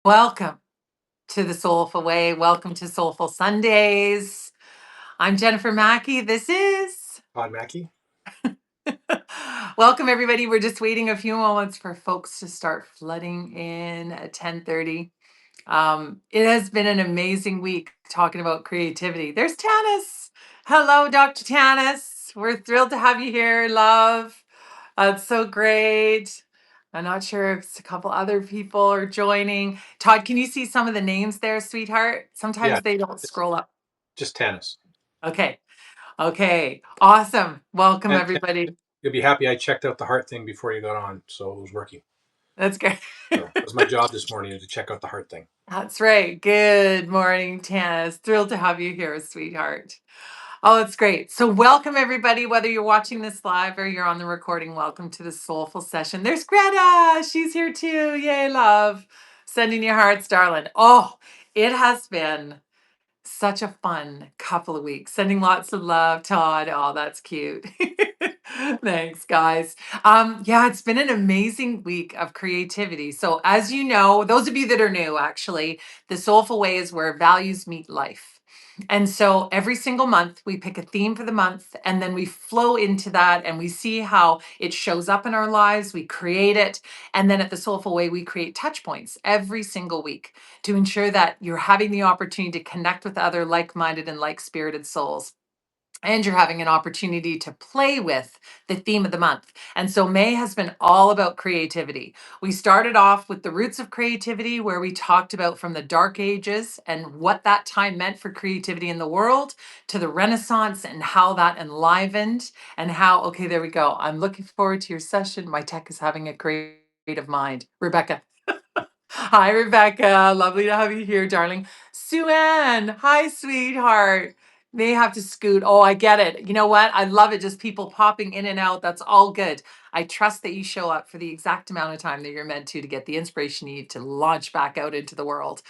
Welcome to the Soulful Way. Welcome to Soulful Sundays. I'm Jennifer Maki. This is Todd, Maki. Welcome, everybody. We're just waiting a few moments for folks to start flooding in at 10:30. It has been an amazing week talking about creativity. There's Tanis. Hello, Dr. Tanis. We're thrilled to have you here, love. It's so great. I'm not sure if a couple other people are joining. Todd, can you see some of the names there, sweetheart? Yeah, Sometimes they don't it's scroll up. just tennis. Okay. Okay. Awesome. Welcome, And everybody. you'll be happy I checked out the heart thing before you got on, so it was working. That's great. So that was my job this morning, to check out the heart thing. That's right. Good morning, Tanis. Thrilled to have you here, sweetheart. Oh, it's great. So, welcome everybody, whether you're watching this live or you're on the recording. Welcome to the Soulful Session. There's Greta. She's here too. Yay, love. Sending you hearts, darling. Oh, it has been such a fun couple of weeks. Sending lots of love, Todd. Oh, that's cute. Thanks, guys. Yeah, it's been an amazing week of creativity. So, as you know, those of you that are new, actually, the Soulful Way is where values meet life. And so every single month, we pick a theme for the month and then we flow into that and we see how it shows up in our lives. We create it. And then at the Soulful Way, we create touch points every single week to ensure that you're having the opportunity to connect with other like minded and like spirited souls. And you're having an opportunity to play with the theme of the month. And so May has been all about creativity. We started off with the roots of creativity, where we talked about from the dark ages and what that time meant for creativity in the world, to the Renaissance and how that enlivened, and how, okay, there we go. I'm looking forward to your session. My tech is having a creative mind. Rebecca. Hi, Rebecca. Lovely to have you here, darling. Sue Ann. Hi, sweetheart. May have to scoot. Oh, I get it. You know what? I love it. Just people popping in and out. That's all good. I trust that you show up for the exact amount of time that you're meant to get the inspiration you need to launch back out into the world.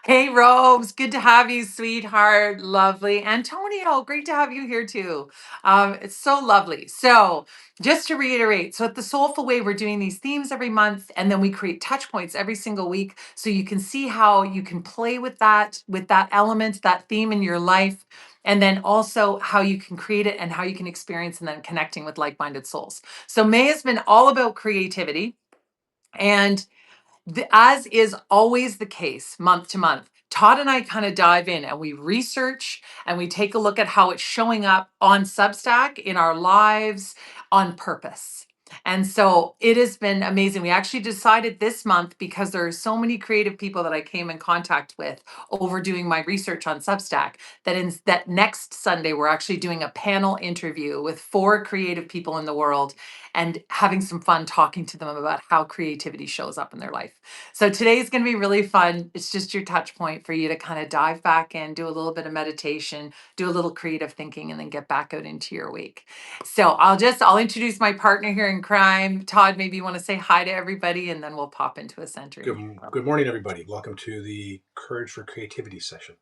Hey, Robes. Good to have you, sweetheart. Lovely. Antonio, great to have you here too. It's so lovely. So, just to reiterate, so at the Soulful Way, we're doing these themes every month, and then we create touch points every single week, so you can see how you can play with that element, that theme in your life, and then also how you can create it and how you can experience and then connecting with like-minded souls. So May has been all about creativity, and as is always the case, month to month, Todd and I kind of dive in and we research and we take a look at how it's showing up on Substack in our lives on purpose. And so it has been amazing. We actually decided this month, because there are so many creative people that I came in contact with over doing my research on Substack, that next Sunday we're actually doing a panel interview with 4 creative people in the world and having some fun talking to them about how creativity shows up in their life. So today's going to be really fun. It's just your touch point for you to kind of dive back in, do a little bit of meditation, do a little creative thinking, and then get back out into your week. So I'll introduce my partner here in crime. Todd, maybe you want to say hi to everybody and then we'll pop into a centering. Good morning, everybody. Welcome to the Courage for Creativity session.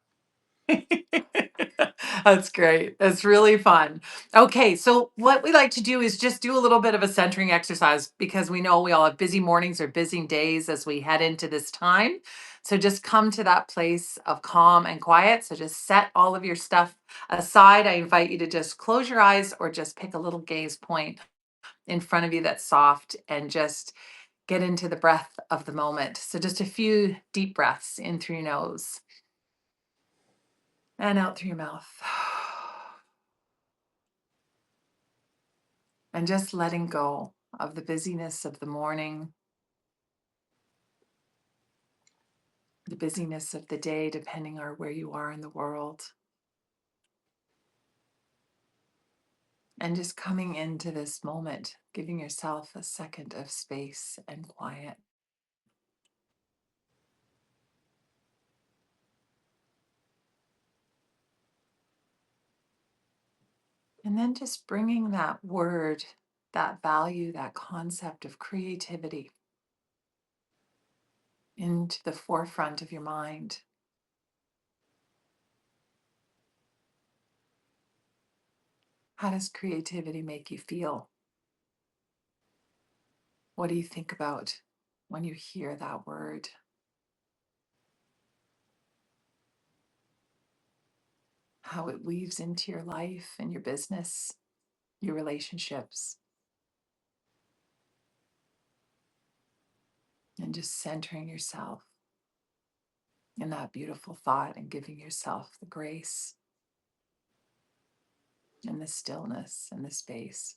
That's great. That's really fun. Okay, so what we like to do is just do a little bit of a centering exercise, because we know we all have busy mornings or busy days as we head into this time. So just come to that place of calm and quiet. So just set all of your stuff aside. I invite you to just close your eyes or just pick a little gaze point in front of you that's soft, and just get into the breath of the moment. So just a few deep breaths in through your nose and out through your mouth. And just letting go of the busyness of the morning, the busyness of the day, depending on where you are in the world. And just coming into this moment, giving yourself a second of space and quiet. And then just bringing that word, that value, that concept of creativity into the forefront of your mind. How does creativity make you feel? What do you think about when you hear that word? how it weaves into your life and your business, your relationships, and just centering yourself in that beautiful thought and giving yourself the grace and the stillness and the space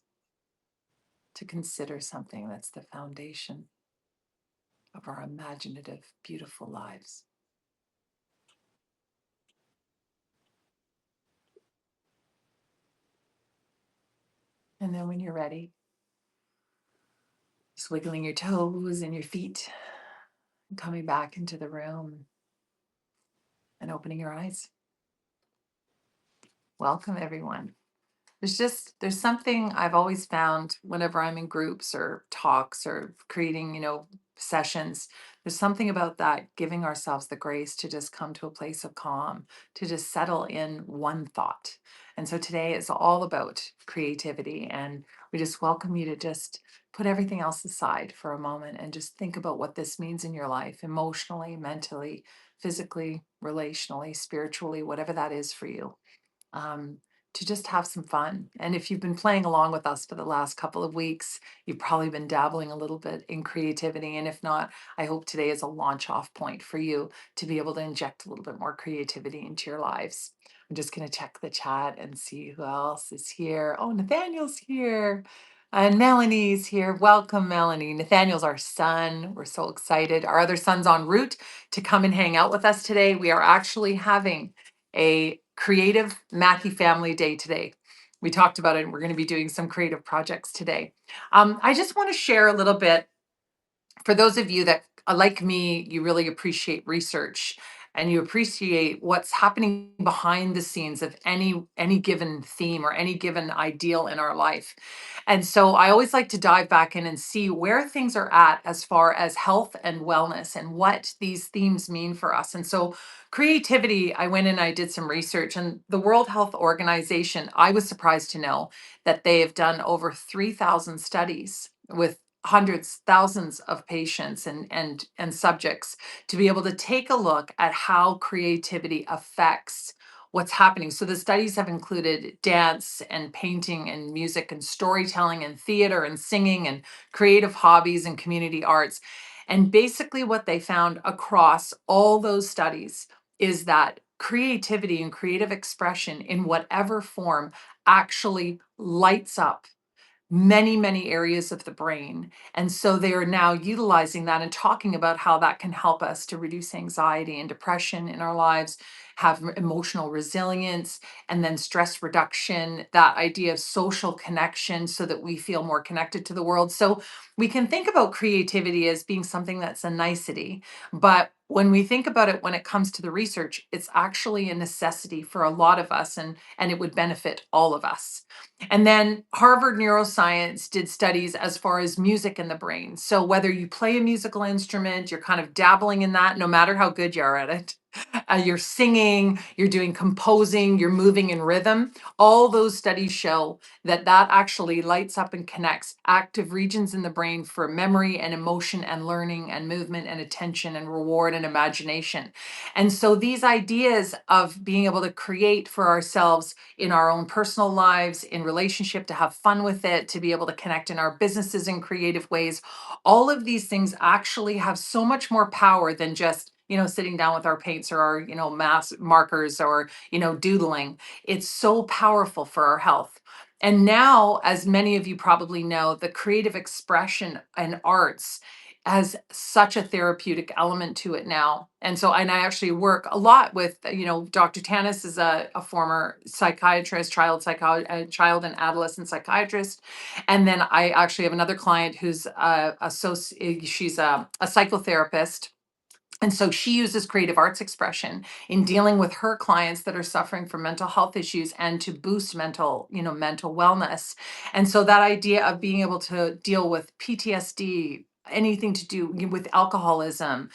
to consider something that's the foundation of our imaginative, beautiful lives. And then when you're ready, just wiggling your toes and your feet, and coming back into the room and opening your eyes. Welcome, everyone. There's something I've always found whenever I'm in groups or talks or creating, sessions. There's something about that giving ourselves the grace to just come to a place of calm, to just settle in one thought. And so today is all about creativity, and we just welcome you to just put everything else aside for a moment and just think about what this means in your life, emotionally, mentally, physically, relationally, spiritually, whatever that is for you, um, to just have some fun. And if you've been playing along with us for the last couple of weeks, you've probably been dabbling a little bit in creativity. And if not, I hope today is a launch off point for you to be able to inject a little bit more creativity into your lives. I'm just going to check the chat and see who else is here. Oh, Nathaniel's here. And Melanie's here. Welcome, Melanie. Nathaniel's our son. We're so excited. Our other son's en route to come and hang out with us today. We are actually having a creative Maki family day today. We talked about it, and we're going to be doing some creative projects today. I just want to share a little bit for those of you that, like me, you really appreciate research and you appreciate what's happening behind the scenes of any given theme or any given ideal in our life. And so I always like to dive back in and see where things are at as far as health and wellness and what these themes mean for us. And so creativity, I went and I did some research, and the World Health Organization, I was surprised to know that they have done over 3,000 studies with hundreds, thousands of patients and subjects to be able to take a look at how creativity affects what's happening. So the studies have included dance and painting and music and storytelling and theater and singing and creative hobbies and community arts. And basically what they found across all those studies is that creativity and creative expression in whatever form actually lights up many, many areas of the brain. And so they are now utilizing that and talking about how that can help us to reduce anxiety and depression in our lives, have emotional resilience, and then stress reduction, that idea of social connection so that we feel more connected to the world. So we can think about creativity as being something that's a nicety, but when we think about it, when it comes to the research, it's actually a necessity for a lot of us, and it would benefit all of us. And then Harvard Neuroscience did studies as far as music in the brain. So whether you play a musical instrument, you're kind of dabbling in that, no matter how good you are at it. You're singing, you're doing composing, you're moving in rhythm. All those studies show that that actually lights up and connects active regions in the brain for memory and emotion and learning and movement and attention and reward and imagination. And so these ideas of being able to create for ourselves in our own personal lives, in relationship, to have fun with it, to be able to connect in our businesses in creative ways, all of these things actually have so much more power than just sitting down with our paints or our mass markers or doodling. It's so powerful for our health. And now, as many of you probably know, the creative expression and arts has such a therapeutic element to it now. And I actually work a lot with, Dr. Tanis is a former psychiatrist, child and adolescent psychiatrist. And then I actually have another client who's she's a psychotherapist, and so she uses creative arts expression in dealing with her clients that are suffering from mental health issues and to boost mental wellness. And so that idea of being able to deal with PTSD, anything to do with alcoholism,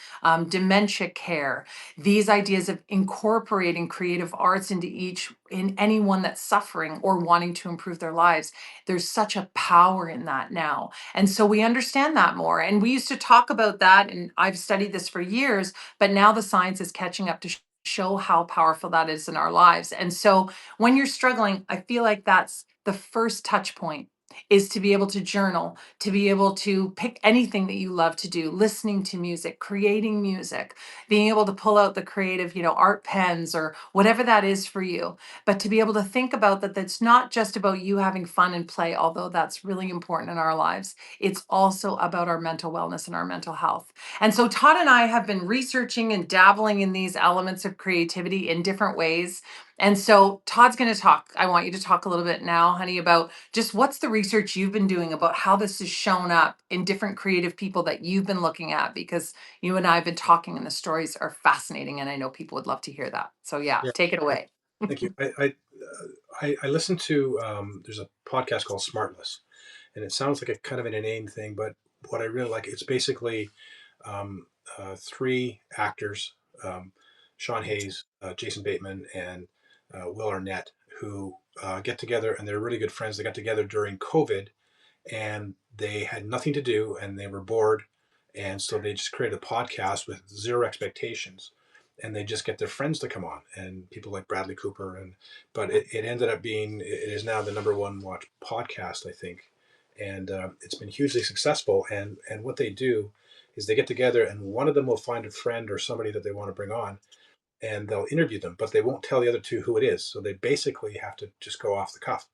dementia care, these ideas of incorporating creative arts into in anyone that's suffering or wanting to improve their lives, there's such a power in that now. And so we understand that more. And we used to talk about that, and I've studied this for years, but now the science is catching up to show how powerful that is in our lives. And so when you're struggling, I feel like that's the first touch point, is to be able to journal, to be able to pick anything that you love to do, listening to music, creating music, being able to pull out the creative, art pens or whatever that is for you. But to be able to think about that, that's not just about you having fun and play, although that's really important in our lives. It's also about our mental wellness and our mental health. And so Todd and I have been researching and dabbling in these elements of creativity in different ways. And so Todd's going to talk. I want you to talk a little bit now, honey, about just what's the research you've been doing about how this has shown up in different creative people that you've been looking at, because you and I have been talking and the stories are fascinating. And I know people would love to hear that. So yeah, Yeah. take it away. Thank you. I listened to there's a podcast called Smartless, and it sounds like a kind of an inane thing, but what I really like, it's basically um, three actors, um, Sean Hayes, Jason Bateman, and Will Arnett, who get together, and they're really good friends. They got together during COVID, and they had nothing to do, and they were bored, and so they just created a podcast with zero expectations, and they just get their friends to come on, and people like Bradley Cooper, and but it ended up being, it is now the number one watched podcast, I think, and it's been hugely successful. And what they do is they get together, and one of them will find a friend or somebody that they want to bring on, and they'll interview them, but they won't tell the other two who it is. So they basically have to just go off the cuff.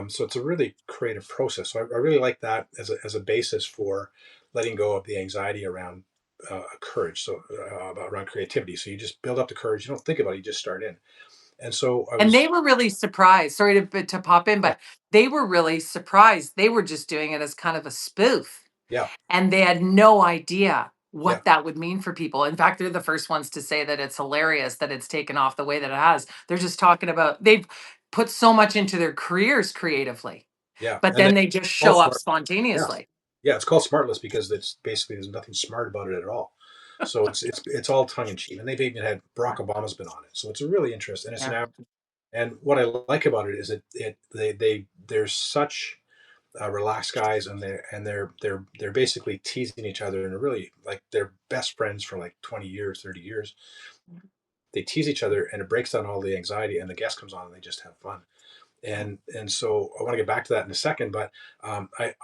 So it's a really creative process. So I really like that as a basis for letting go of the anxiety around courage, so around creativity. So you just build up the courage. You don't think about it. You just start in. And so I And was, they were really surprised. Sorry to pop in, yeah, but they were really surprised. They were just doing it as kind of a spoof. yeah, And they had no idea yeah, what that would mean for people. In fact, they're the first ones to say that it's hilarious that it's taken off the way that it has. They're just talking about they've put so much into their careers creatively, yeah. but And then it's they just called show up smart. Yeah, spontaneously. yeah. It's called Smartless because it's basically there's nothing smart about it at all. So it's all tongue in cheek, and they've even had Barack Obama's been on it. So it's a really interesting, and it's an Yeah. hour. And what I like about it is they're such relaxed guys, and they're basically teasing each other, and really like they're best friends for like 20 years, 30 years. They tease each other, and it breaks down all the anxiety, and the guest comes on and they just have fun. And so I want to get back to that in a second, but I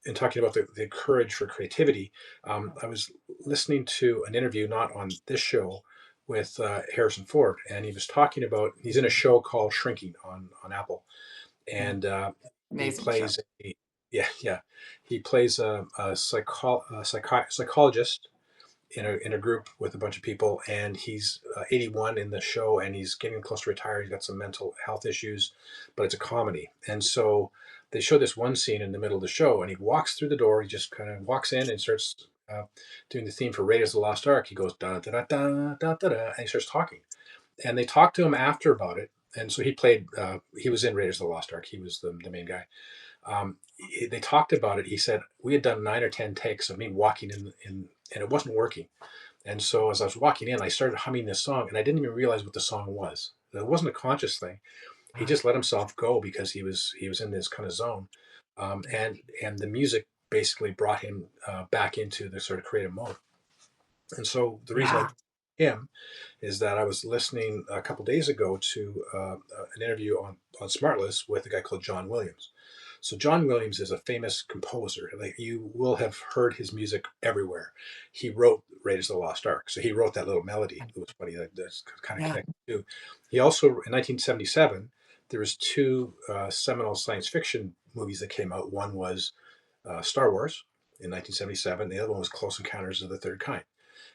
in talking about the courage for creativity, I was listening to an interview not on this show with Harrison Ford, and he was talking about, he's in a show called Shrinking on Apple, Mm. and he Amazing show. plays yeah, he plays a psychologist in a group with a bunch of people, and he's 81 in the show, and he's getting close to retire. He's got some mental health issues, but it's a comedy. And so they show this one scene in the middle of the show, and he walks through the door. He just kind of walks in and starts doing the theme for Raiders of the Lost Ark. He goes da da da da da da da, and he starts talking. And they talked to him after about it. And so he played. He was in Raiders of the Lost Ark. He was the main guy. They talked about it. He said we had done 9 or 10 takes of me walking in, and it wasn't working. And so as I was walking in, I started humming this song, and I didn't even realize what the song was. It wasn't a conscious thing. He just let himself go because he was in this kind of zone, and the music basically brought him back into the sort of creative mode. And so the reason I Yeah. picked him is that I was listening a couple days ago to an interview on Smartless with a guy called John Williams. So John Williams is a famous composer. Like you will have heard his music everywhere. He wrote Raiders of the Lost Ark, so he wrote that little melody. It was funny that that's kind of Yeah. connected too. He also in 1977 there was two seminal science fiction movies that came out. One was Star Wars in 1977. The other one was Close Encounters of the Third Kind.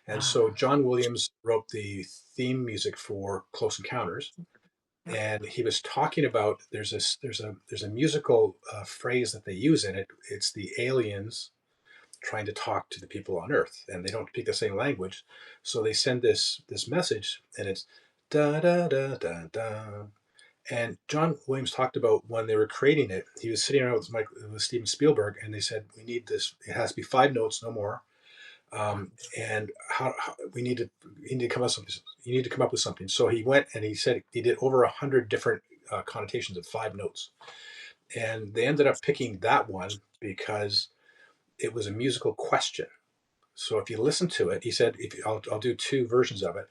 And so John Williams wrote the theme music for Close Encounters, and he was talking about there's a musical phrase that they use in it. It's the aliens trying to talk to the people on Earth, and they don't speak the same language, so they send this message, and it's da da da da da. And John Williams talked about when they were creating it, he was sitting around with Steven Spielberg, and they said, "We need this. It has to be 5 notes, no more." And how we need to you need to come up with something. You need to come up with something. So he went and he said he did over 100 different connotations of 5 notes, and they ended up picking that one because it was a musical question. So if you listen to it, he said, "If I'll do two versions of it."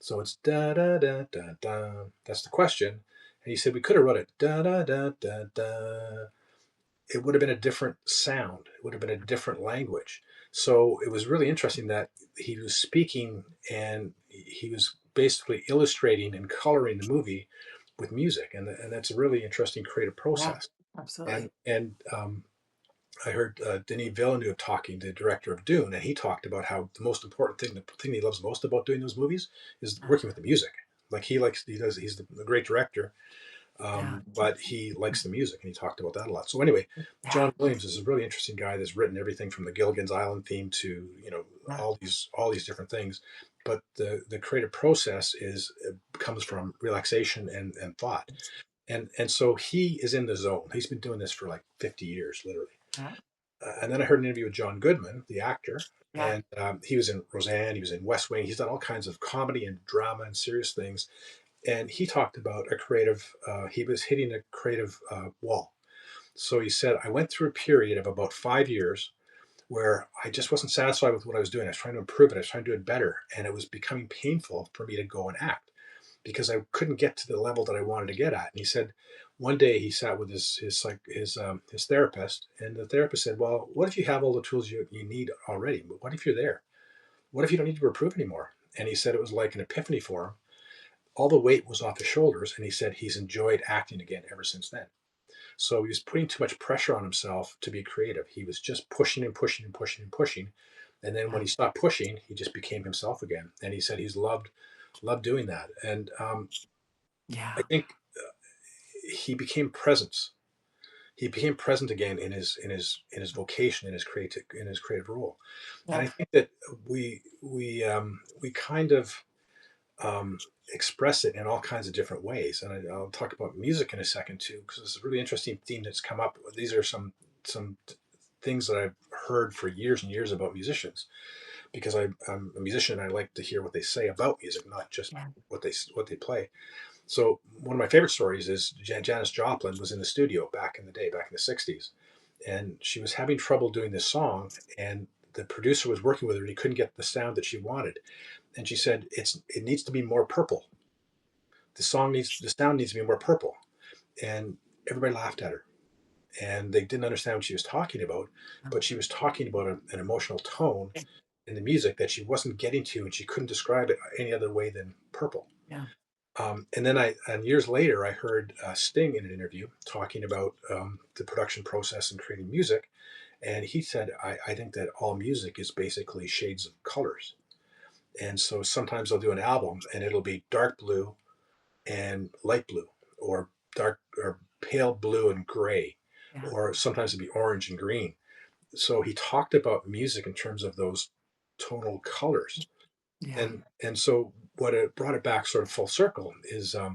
So it's da da da da da. That's the question. And he said we could have wrote it da da da da da. It would have been a different sound. It would have been a different language. So it was really interesting that he was speaking and he was basically illustrating and coloring the movie with music, and that's a really interesting creative Yeah, process. absolutely. And I heard Denis Villeneuve talking, the director of Dune, and he talked about how the most important thing, the thing he loves most about doing those movies, is Yeah. working with the music. Like he's the great director, Yeah. but he likes the music, and he talked about that a lot. So anyway, Yeah. John Williams is a really interesting guy that's written everything from the Gilligan's Island theme to Yeah. all these different things. But the creative process is comes from relaxation and thought, and so he is in the zone. He's been doing this for like 50 years, literally. Yeah. And then I heard an interview with John Goodman, the actor, Yeah. and he was in Roseanne, he was in West Wing, he's done all kinds of comedy and drama and serious things. And he talked about a creative, he was hitting a creative wall. So he said, I went through a period of about 5 years where I just wasn't satisfied with what I was doing. I was trying to improve it, I was trying to do it better. And it was becoming painful for me to go and act because I couldn't get to the level that I wanted to get at. And he said one day he sat with his therapist, and the therapist said, "Well, what if you have all the tools you need already? But what if you're there? What if you don't need to improve anymore?" And he said it was like an epiphany for him. All the weight was off his shoulders, and he said he's enjoyed acting again ever since then. So he was putting too much pressure on himself to be creative. He was just pushing and pushing and pushing and pushing. And then when he stopped pushing, he just became himself again. And he said he's loved doing that. And I Yeah. think he became presence. He became present again in his vocation, in his creative role. And Yeah. I think that we kind of um, express it in all kinds of different ways. And I'll talk about music in a second too, because it's a really interesting theme that's come up. These are some things that I've heard for years and years about musicians, because I'm a musician. And I like to hear what they say about music, not just Yeah. what they play. So one of my favorite stories is Janis Joplin was in the studio back in the day, back in the '60s, and she was having trouble doing this song, and the producer was working with her, and he couldn't get the sound that she wanted. And she said, it needs to be more purple. The sound needs to be more purple. And everybody laughed at her, and they didn't understand what she was talking about, but she was talking about an emotional tone in the music that she wasn't getting to, and she couldn't describe it any other way than purple. Yeah. And years later, I heard Sting in an interview talking about the production process and creating music. And he said, I think that all music is basically shades of colors. And so sometimes I'll do an album and it'll be dark blue and light blue, or dark or pale blue and gray, Yeah. or sometimes it'd be orange and green. So he talked about music in terms of those tonal colors. Yeah. And so what it brought it back sort of full circle is I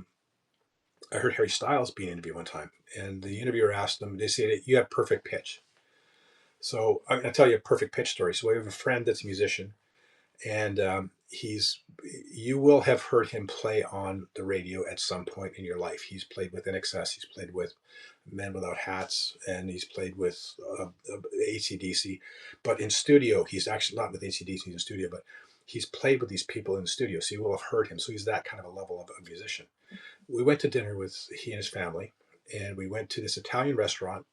heard Harry Styles being interviewed one time, and the interviewer asked him, they said, you have perfect pitch. So I'm going to tell you a perfect pitch story. So we have a friend that's a musician, and you will have heard him play on the radio at some point in your life. He's played with NXS, he's played with Men Without Hats, and he's played with AC/DC. But in studio, he's actually not with AC/DC in studio, but he's played with these people in the studio, so you will have heard him. So he's that kind of a level of a musician. We went to dinner with he and his family, and we went to this Italian restaurant,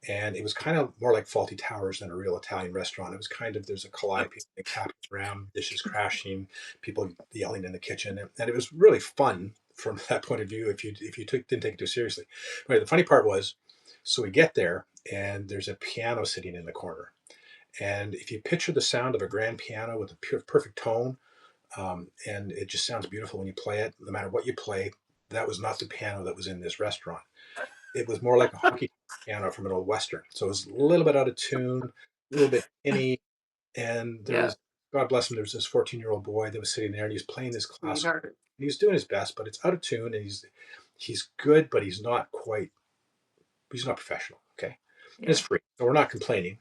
and it was kind of more like Faulty Towers than a real Italian restaurant. It was kind of, there's a collide, people tapping around, dishes crashing, people yelling in the kitchen, and it was really fun from that point of view didn't take it too seriously. But the funny part was, so we get there and there's a piano sitting in the corner, and if you picture the sound of a grand piano with a perfect tone, and it just sounds beautiful when you play it. No matter what you play, that was not the piano that was in this restaurant. It was more like a honky piano from an old western. So it was a little bit out of tune, a little bit tinny. And there Yeah. was, God bless him, there was this 14-year-old boy that was sitting there, and he was playing this classical. Sweetheart. He was doing his best, but it's out of tune, and he's good, but he's not professional. Okay, and it's Yeah. free, so we're not complaining.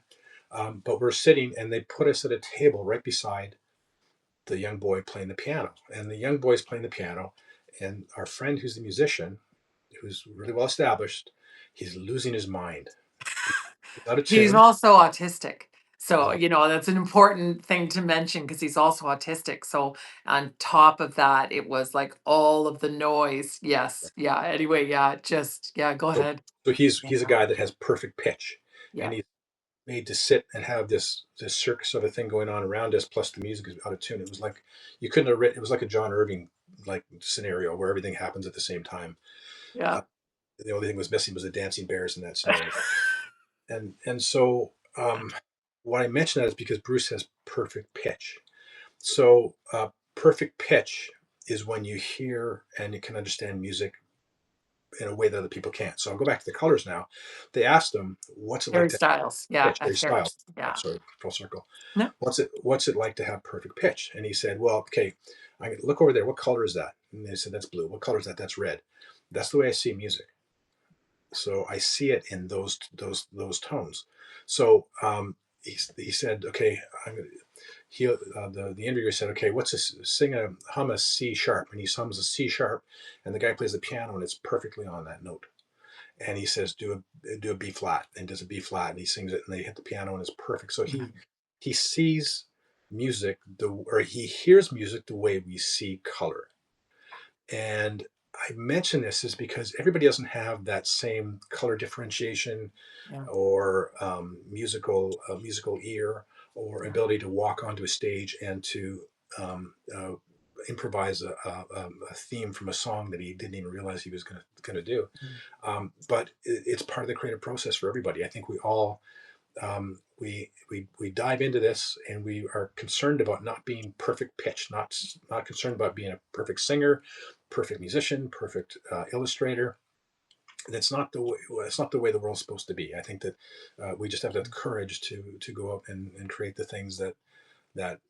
But we're sitting, and they put us at a table right beside the young boy playing the piano, and the young boy's playing the piano, and our friend who's the musician, who's really well established, he's losing his mind. He's out of He's tune. also autistic. So, that's an important thing to mention because he's also autistic. So, on top of that, it was like all of the noise. Yes. Yeah. Anyway, yeah, yeah, go So ahead. so Yeah. he's a guy that has perfect pitch, and Yeah. he's made to sit and have this circus of a thing going on around us. Plus the music is out of tune. It was like you couldn't have written. It was like a John Irving like scenario where everything happens at the same time. Yeah. Uh, the only thing was missing was the dancing bears in that scenario. And so why I mention that is because Bruce has perfect pitch. So perfect pitch is when you hear and you can understand music in a way that other people can't. So I'll go back to the colors now. They asked him, "What's it like Harry to Styles. have Yeah. pitch?" Their Harry. style. Yeah. Sorry, full circle. No. What's it like to have perfect pitch? And he said, "Well, okay, I look over there. What color is that?" And they said, "That's blue." "What color is that?" "That's red." That's the way I see music. So I see it in those tones. So he said, "Okay, I'm gonna." The interviewer said, "Okay, what's this? Hum a C sharp," and he hums a C sharp, and the guy plays the piano, and it's perfectly on that note. And he says, do a B flat," and does a B flat, and he sings it, and they hit the piano, and it's perfect. So Mhm. he sees music or he hears music the way we see color. And I mention this is because everybody doesn't have that same color differentiation Yeah. or musical ear or Yeah. ability to walk onto a stage and to um, uh, improvise a theme from a song that he didn't even realize he was going to do. Mhm. But it's part of the creative process for everybody. I think we all we dive into this and we are concerned about not being perfect pitch, not concerned about being a perfect singer, perfect musician, perfect illustrator. That's not the way. It's not the way the world's supposed to be. I think that we just have to have the courage to go out and create the things that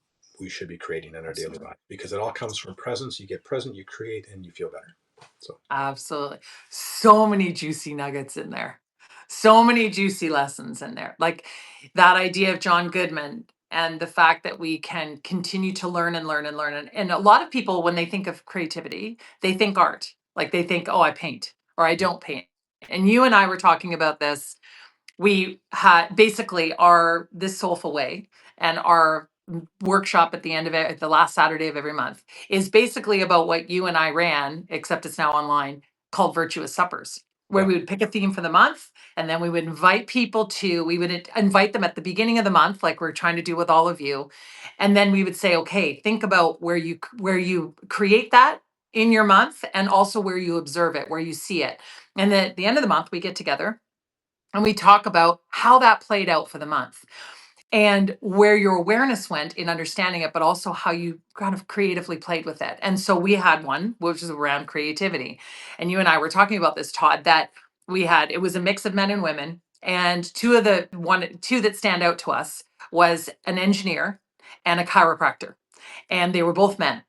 we should be creating in our daily Absolutely. life because it all comes from presence. You get present, you create, and you feel better. So Absolutely. So many juicy nuggets in there. So many juicy lessons in there. Like that idea of John Goodman and the fact that we can continue to learn and learn and learn. And a lot of people, when they think of creativity, they think art. Like they think, oh, I paint or I don't paint. And you and I were talking about this. We had basically our this soulful way and our workshop at the end of it, the last Saturday of every month, is basically about what you and I ran, except it's now online, called Virtuous Suppers, where yeah, we would pick a theme for the month and then we would invite people to, we would invite them at the beginning of the month, like we're trying to do with all of you. And then we would say, okay, think about where you create that in your month and also where you observe it, where you see it. And then at the end of the month, we get together and we talk about how that played out for the month and where your awareness went in understanding it, but also how you kind of creatively played with it. And so we had one, which is around creativity. And you and I were talking about this, Todd, that it was a mix of men and women. And two that stand out to us was an engineer and a chiropractor. And they were both men.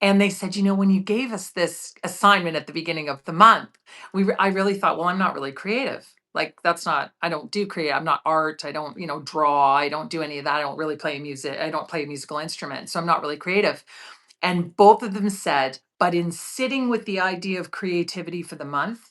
And they said, when you gave us this assignment at the beginning of the month, I really thought, well, I'm not really creative. Like that's not, I don't do creative. I'm not art. I don't, draw. I don't do any of that. I don't really play music. I don't play a musical instrument. So I'm not really creative. And both of them said, but in sitting with the idea of creativity for the month,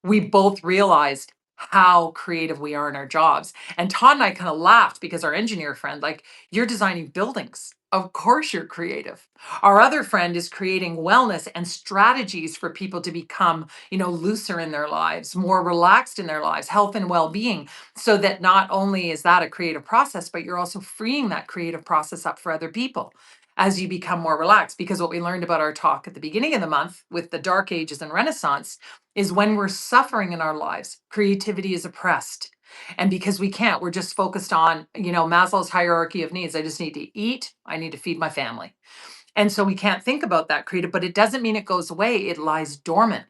we both realized how creative we are in our jobs. And Todd and I kind of laughed because our engineer friend, like, you're designing buildings. Of course, you're creative. Our other friend is creating wellness and strategies for people to become, looser in their lives, more relaxed in their lives, health and well being. So that not only is that a creative process, but you're also freeing that creative process up for other people as you become more relaxed. Because what we learned about our talk at the beginning of the month with the Dark Ages and Renaissance is when we're suffering in our lives, creativity is oppressed. And because we can't, we're just focused on, Maslow's hierarchy of needs. I just need to eat, I need to feed my family. And so we can't think about that creative, but it doesn't mean it goes away. It lies dormant.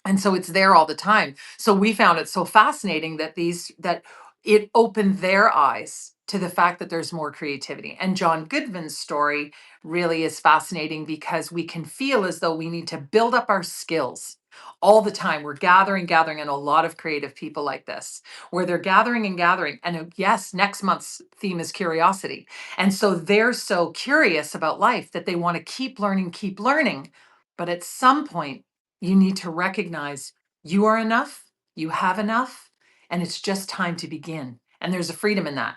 And so it's there all the time. So we found it so fascinating that it opened their eyes to the fact that there's more creativity. And John Goodman's story really is fascinating because we can feel as though we need to build up our skills all the time. We're gathering, and a lot of creative people like this, where they're gathering and gathering. And yes, next month's theme is curiosity. And so they're so curious about life that they want to keep learning, keep learning. But at some point, you need to recognize you are enough, you have enough, and it's just time to begin. And there's a freedom in that.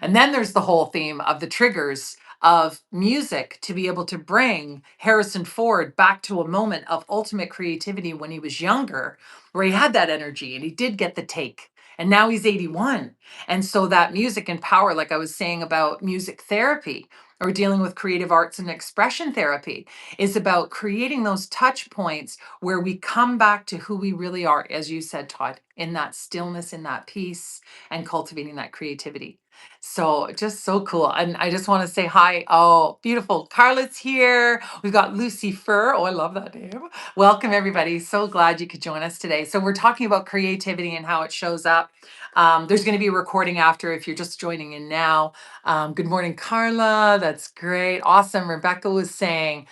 And then there's the whole theme of the triggers of music to be able to bring Harrison Ford back to a moment of ultimate creativity when he was younger, where he had that energy and he did get the take. And now he's 81. And so that music and power, like I was saying about music therapy or dealing with creative arts and expression therapy, is about creating those touch points where we come back to who we really are, as you said, Todd, in that stillness, in that peace, and cultivating that creativity. So just so cool. And I just want to say hi. Oh, beautiful. Carla's here. We've got Lucy Fur. Oh, I love that name. Welcome, everybody. So glad you could join us today. So we're talking about creativity and how it shows up. There's going to be a recording after if you're just joining in now. Good morning, Carla. That's great. Awesome. Rebecca was saying,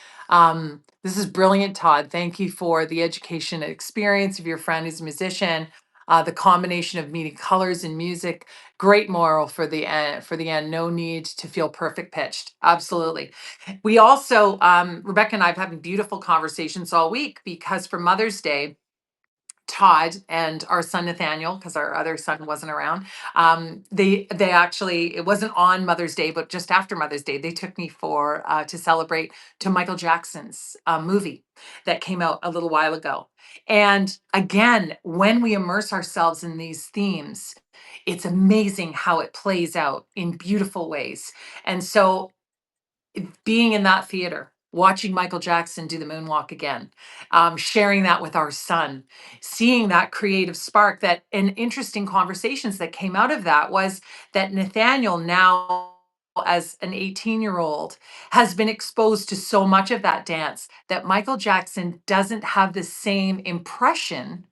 this is brilliant, Todd. Thank you for the education and experience of your friend who's a musician. The combination of meeting colors and music, great moral for the end. For the end, no need to feel perfect pitched. Absolutely. We also, Rebecca and I have having beautiful conversations all week because for Mother's Day, Todd and our son Nathaniel, because our other son wasn't around, they actually, it wasn't on Mother's Day, but just after Mother's Day, they took me for to celebrate to Michael Jackson's movie that came out a little while ago. And again, when we immerse ourselves in these themes, it's amazing how it plays out in beautiful ways. And so being in that theater, watching Michael Jackson do the moonwalk again, sharing that with our son, seeing that creative spark, that and interesting conversations that came out of that was that Nathaniel now as an 18-year-old has been exposed to so much of that dance that Michael Jackson doesn't have the same impression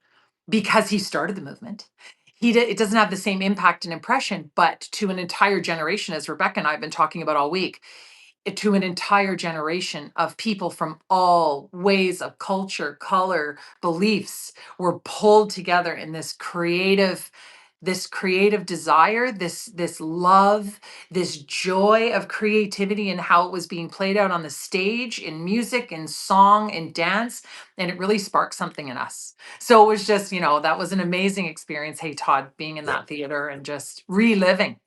because he started the movement. It doesn't have the same impact and impression, but to an entire generation, as Rebecca and I have been talking about all week, to an entire generation of people from all ways of culture, color, beliefs were pulled together in this creative desire, this love, this joy of creativity and how it was being played out on the stage in music and song and dance, and it really sparked something in us. So it was just, that was an amazing experience. Hey, Todd, being in Yeah. that theater and just reliving.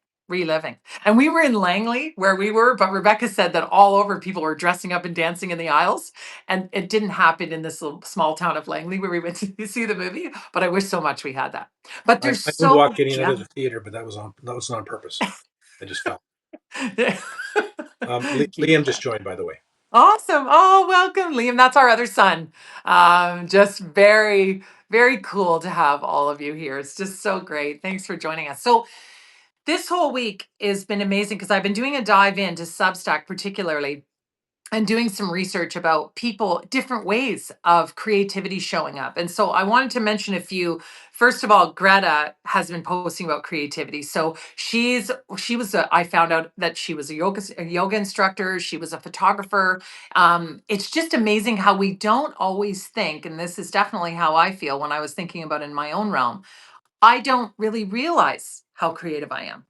And we were in Langley where we were, but Rebecca said that all over people were dressing up and dancing in the aisles. And it didn't happen in this little small town of Langley where we went to see the movie, but I wish so much we had that. But I there's moonwalked so, getting out yeah. of the theater, but that was on purpose. I just fell. Thank you, Liam just Todd. joined, by the way. Awesome. Oh, welcome, Liam. That's our other son. Just very, very cool to have all of you here. It's just so great. Thanks for joining us. So, this whole week has been amazing because I've been doing a dive into Substack, particularly, and doing some research about people, different ways of creativity showing up. And so I wanted to mention a few. First of all, Greta has been posting about creativity. So I found out that she was a yoga instructor. She was a photographer. It's just amazing how we don't always think, and this is definitely how I feel when I was thinking about in my own realm. I don't really realize how creative I am.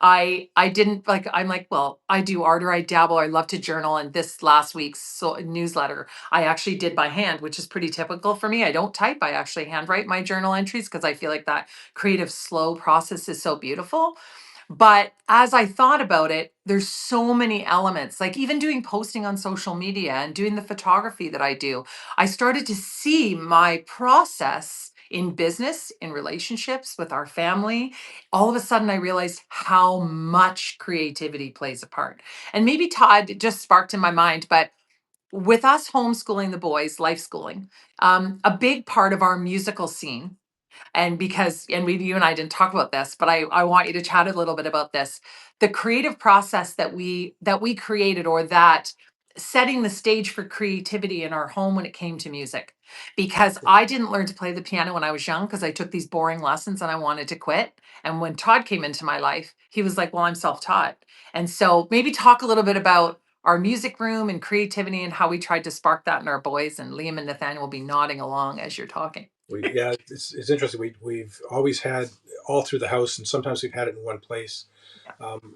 I didn't like I'm like, well, I do art or I dabble, I love to journal. And this last week's newsletter, I actually did by hand, which is pretty typical for me. I don't type, I actually handwrite my journal entries because I feel like that creative slow process is so beautiful. But as I thought about it, there's so many elements, like even doing posting on social media and doing the photography that I do. I started to see my process in business, in relationships with our family. All of a sudden, I realized how much creativity plays a part. And maybe Todd, it just sparked in my mind, but with us homeschooling the boys, life schooling, a big part of our musical scene, and because and we you and I didn't talk about this, but I want you to chat a little bit about this. The creative process that we created, or that setting the stage for creativity in our home when it came to music. Because I didn't learn to play the piano when I was young because I took these boring lessons and I wanted to quit. And when Todd came into my life, he was like, "Well, I'm self-taught." And so maybe talk a little bit about our music room and creativity and how we tried to spark that in our boys. And Liam and Nathaniel will be nodding along as you're talking. Yeah, it's interesting. We've always had all through the house, and sometimes we've had it in one place.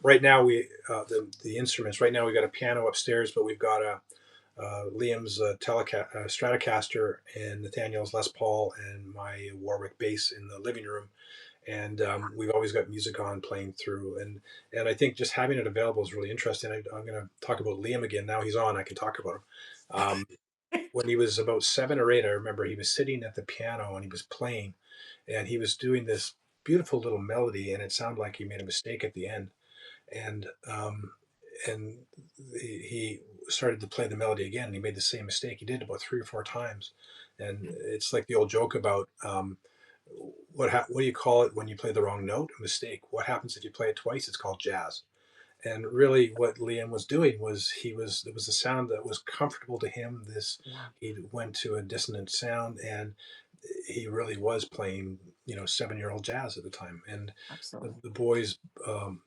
Right now, the instruments. Right now, we've got a piano upstairs, but we've got a Liam's Stratocaster and Nathaniel's Les Paul and my Warwick bass in the living room. and we've always got music on playing through, and I think just having it available is really interesting. I'm going to talk about Liam again. Now he's on, I can talk about him. When he was about 7 or 8, I remember he was sitting at the piano and he was playing, and he was doing this beautiful little melody, and it sounded like he made a mistake at the end, and he started to play the melody again, and he made the same mistake. He did it about 3 or 4 times, and it's like the old joke about what do you call it when you play the wrong note? A mistake. What happens if you play it twice? It's called jazz. And really, what Liam was doing was it was a sound that was comfortable to him. Yeah, He went to a dissonant sound, and he really was playing 7-year old jazz at the time. And absolutely. the boys, um,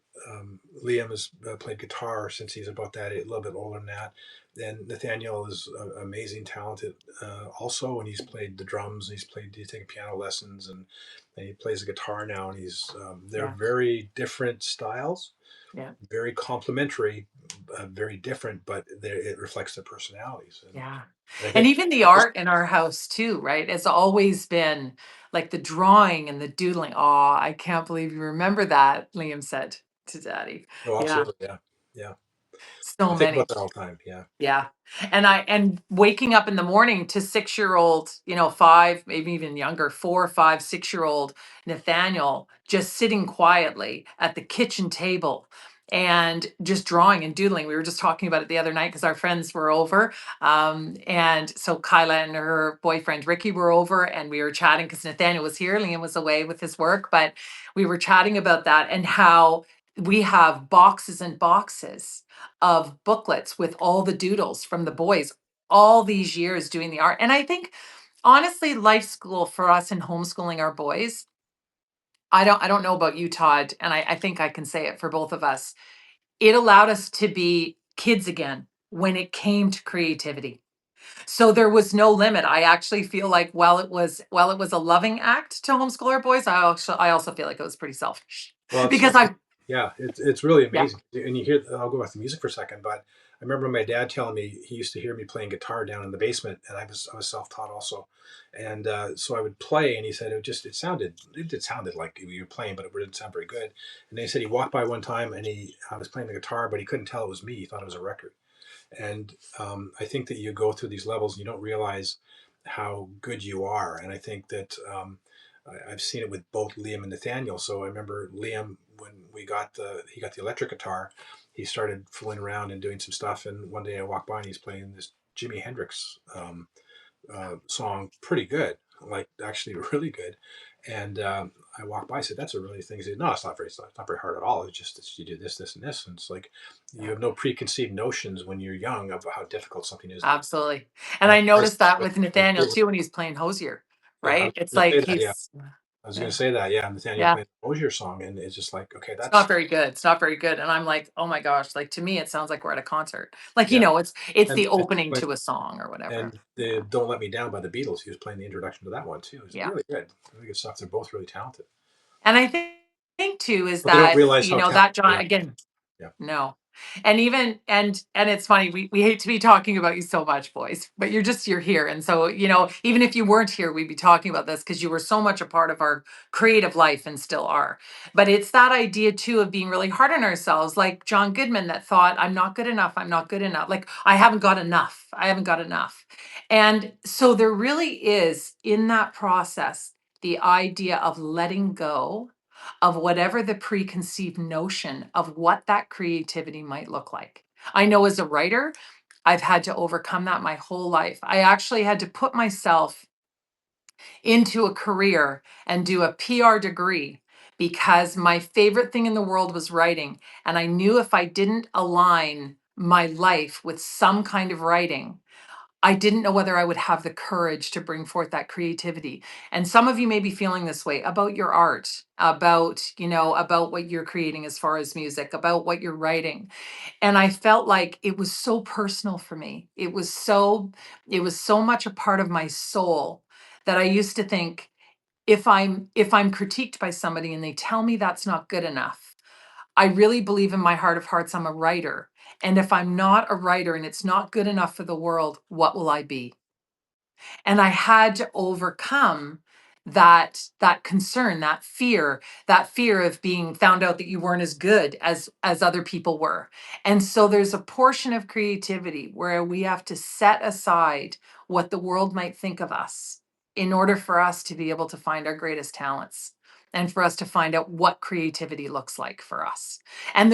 Liam has played guitar since he's about that, a little bit older than that. And Nathaniel is amazing, talented also, and he's played the drums, and he's taken piano lessons, and he plays the guitar now. And they're Yeah, very different styles, yeah, very complementary, very different, but it reflects their personalities. yeah. And I And think even the that was, art in our house too, right? It's always been like the drawing and the doodling. Oh, I can't believe you remember that, Liam said to Daddy. oh, Yeah, absolutely, yeah, yeah. I so think about many. that all the time. Yeah. Yeah. And waking up in the morning to 6-year-old, 5, maybe even younger, 4, 5, 6-year-old Nathaniel just sitting quietly at the kitchen table and just drawing and doodling. We were just talking about it the other night because our friends were over. And so Kyla and her boyfriend Ricky were over, and we were chatting because Nathaniel was here, Liam was away with his work, but we were chatting about that and how we have boxes and boxes of booklets with all the doodles from the boys all these years doing the art. And I think honestly, life school for us in homeschooling our boys, I don't know about you, Todd, and I think I can say it for both of us. It allowed us to be kids again when it came to creativity. So there was no limit. I actually feel like while it was a loving act to homeschool our boys, I also feel like it was pretty selfish Well, because I yeah, it's really yeah. amazing. And you hear, I'll go back to music for a second, but I remember my dad telling me he used to hear me playing guitar down in the basement, and I was self taught also, and so I would play, and he said it sounded like you were playing, but it didn't sound very good. And then he said he walked by one time, and I was playing the guitar, but he couldn't tell it was me. He thought it was a record. And I think that you go through these levels and you don't realize how good you are. And I think that I've seen it with both Liam and Nathaniel. So I remember Liam, when he got the electric guitar, he started fooling around and doing some stuff. And one day I walked by and he's playing this Jimi Hendrix song, pretty good, like actually really good. And I walked by, I said, "That's a really thing." He said, "No, it's not very hard at all. It's just that you do this, this, and this." And it's like you Yeah. have no preconceived notions when you're young of how difficult something is to do. Absolutely. And And I'm I surprised noticed that with with Nathaniel too when he's playing Hosier, yeah, I was right? It's going to like say that. Yeah, he's I was going yeah, to say that. Yeah, Nathaniel yeah. playing the Mosier song, and it's just like, okay, It's not that's very good. It's not very good. And I'm like, oh my gosh, like to me it sounds like we're at a concert. Like, yeah. it's And the and he opening went to a song or whatever. and the Yeah. "Don't Let Me Down" by the Beatles. He was playing the introduction to that one too. It was Yeah. really good stuff. They're both really talented, And I think too is but they don't that, realize how talented that they John are. again. Yeah. No. And even and it's funny, we hate to be talking about you so much, boys, but you're here. And so, even if you weren't here, we'd be talking about this because you were so much a part of our creative life and still are. But it's that idea too of being really hard on ourselves, like John Goodman that thought, I'm not good enough, I'm not good enough. Like I haven't got enough. I haven't got enough. And so there really is in that process the idea of letting go of whatever the preconceived notion of what that creativity might look like. I know as a writer, I've had to overcome that my whole life. I actually had to put myself into a career and do a PR degree because my favorite thing in the world was writing. And I knew if I didn't align my life with some kind of writing, I didn't know whether I would have the courage to bring forth that creativity. And some of you may be feeling this way about your art, about what you're creating as far as music, about what you're writing. And I felt like it was so personal for me. It was so much a part of my soul that I used to think if I'm critiqued by somebody and they tell me that's not good enough, I really believe in my heart of hearts I'm a writer. And if I'm not a writer and it's not good enough for the world, what will I be? And I had to overcome that concern, that fear of being found out that you weren't as good as other people were. And so there's a portion of creativity where we have to set aside what the world might think of us in order for us to be able to find our greatest talents and for us to find out what creativity looks like for us. And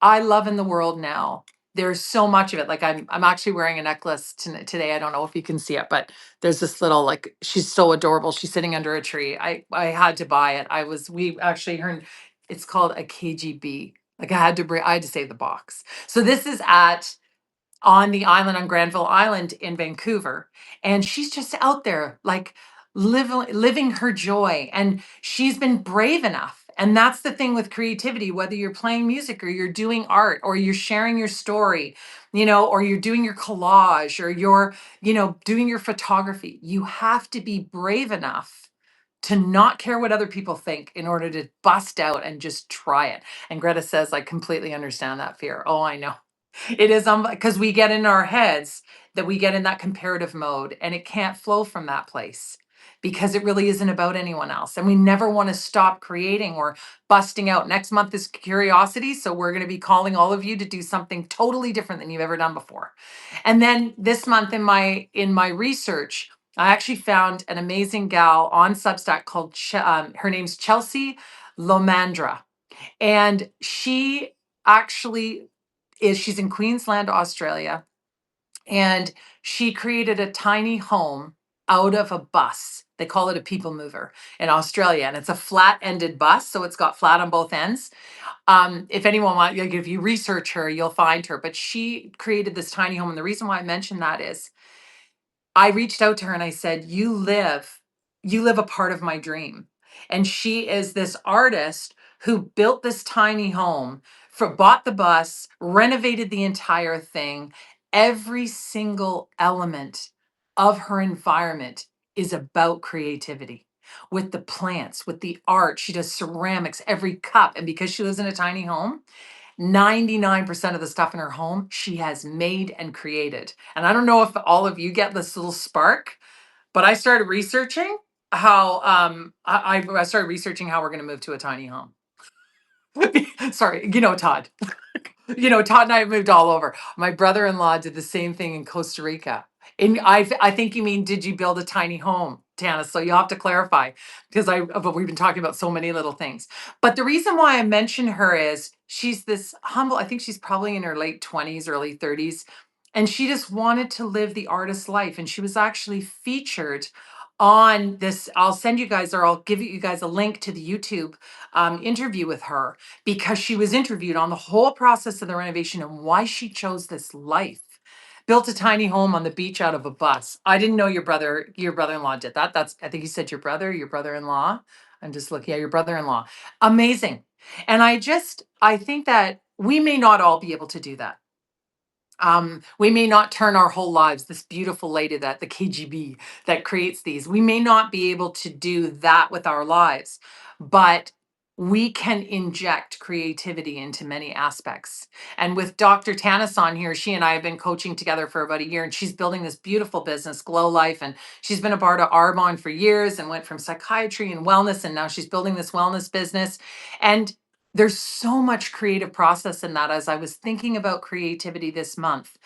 I love in the world now, there's so much of it. Like I'm actually wearing a necklace today. I don't know if you can see it, but there's this little, like, she's so adorable. She's sitting under a tree. I had to buy it. We actually heard, it's called a KGB. Like I had to save the box. So this is on the island, on Granville Island in Vancouver. And she's just out there, like, living her joy. And she's been brave enough. And that's the thing with creativity, whether you're playing music or you're doing art or you're sharing your story, or you're doing your collage or you're, doing your photography, you have to be brave enough to not care what other people think in order to bust out and just try it. And Greta says, I completely understand that fear. Oh, I know. It is because we get in our heads that we get in that comparative mode and it can't flow from that place because it really isn't about anyone else. And we never want to stop creating or busting out. Next month is curiosity. So we're going to be calling all of you to do something totally different than you've ever done before. And then this month in my research, I actually found an amazing gal on Substack called, her name's Chelsea Lomandra. And she actually she's in Queensland, Australia, and she created a tiny home out of a bus. They call it a people mover in Australia, and it's a flat-ended bus, so it's got flat on both ends. If anyone like, if you research her, you'll find her. But she created this tiny home, and the reason why I mention that is I reached out to her and I said, you live a part of my dream. And she is this artist who built this tiny home, bought the bus, renovated the entire thing. Every single element of her environment is about creativity. With the plants, with the art, she does ceramics, every cup. And because she lives in a tiny home, 99% of the stuff in her home she has made and created. And I don't know if all of you get this little spark, but I started researching how I started researching how we're going to move to a tiny home. Sorry, Todd. Todd and I have moved all over. My brother-in-law did the same thing in Costa Rica. And I think you mean, did you build a tiny home, Tana? So you'll have to clarify because but we've been talking about so many little things. But the reason why I mention her is she's this humble, I think she's probably in her late 20s, early 30s. And she just wanted to live the artist life. And she was actually featured on this. I'll send you guys, or I'll give you guys a link to the YouTube interview with her, because she was interviewed on the whole process of the renovation and why she chose this life. Built a tiny home on the beach out of a bus. I didn't know your brother-in-law did that. I think you said your brother-in-law. I'm just looking at your brother-in-law. Amazing. And I think that we may not all be able to do that. We may not turn our whole lives, this beautiful lady, that the KGB that creates these, we may not be able to do that with our lives, but we can inject creativity into many aspects. And with Dr. Tanis on here, she and I have been coaching together for about a year, and she's building this beautiful business, Glow Life. And she's been a part of Arbonne for years and went from psychiatry and wellness. And now she's building this wellness business. And there's so much creative process in that. As I was thinking about creativity this month,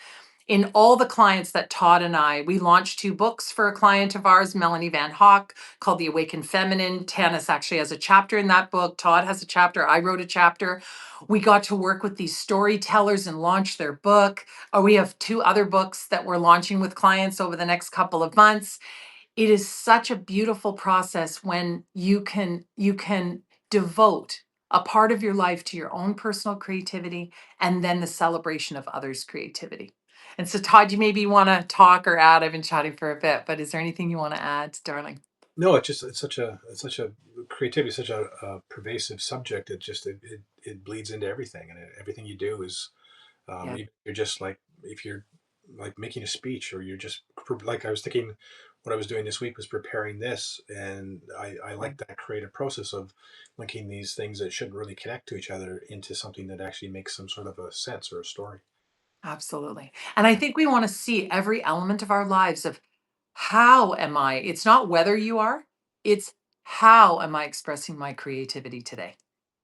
in all the clients that Todd and we launched 2 books for a client of ours, Melanie Van Hock, called The Awakened Feminine. Tanis actually has a chapter in that book. Todd has a chapter. I wrote a chapter. We got to work with these storytellers and launch their book. We have 2 other books that we're launching with clients over the next couple of months. It is such a beautiful process when you can devote a part of your life to your own personal creativity and then the celebration of others' creativity. And so, Todd, you maybe want to talk or add. I've been chatting for a bit, but is there anything you want to add, darling? No, it's such a creativity, such a pervasive subject. It bleeds into everything, and everything you do is Yeah, you're just like, if you're like making a speech, or you're just like, I was thinking what I was doing this week was preparing this, and I yeah, like that creative process of linking these things that shouldn't really connect to each other into something that actually makes some sort of a sense or a story. absolutely. And I think we want to see every element of our lives of how am I? It's not whether you are. It's how am I expressing my creativity today?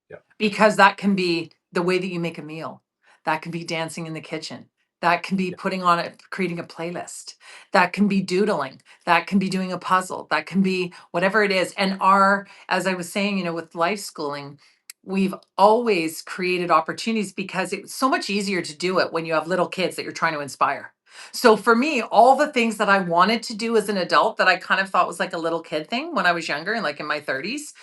Yeah. Because that can be the way that you make a meal. That can be dancing in the kitchen. That can be Yeah. putting on it, creating a playlist. That can be doodling. That can be doing a puzzle. That can be whatever it is. And as I was saying, with life schooling, we've always created opportunities because it's so much easier to do it when you have little kids that you're trying to inspire. So for me, all the things that I wanted to do as an adult that I kind of thought was like a little kid thing when I was younger and like in my 30s,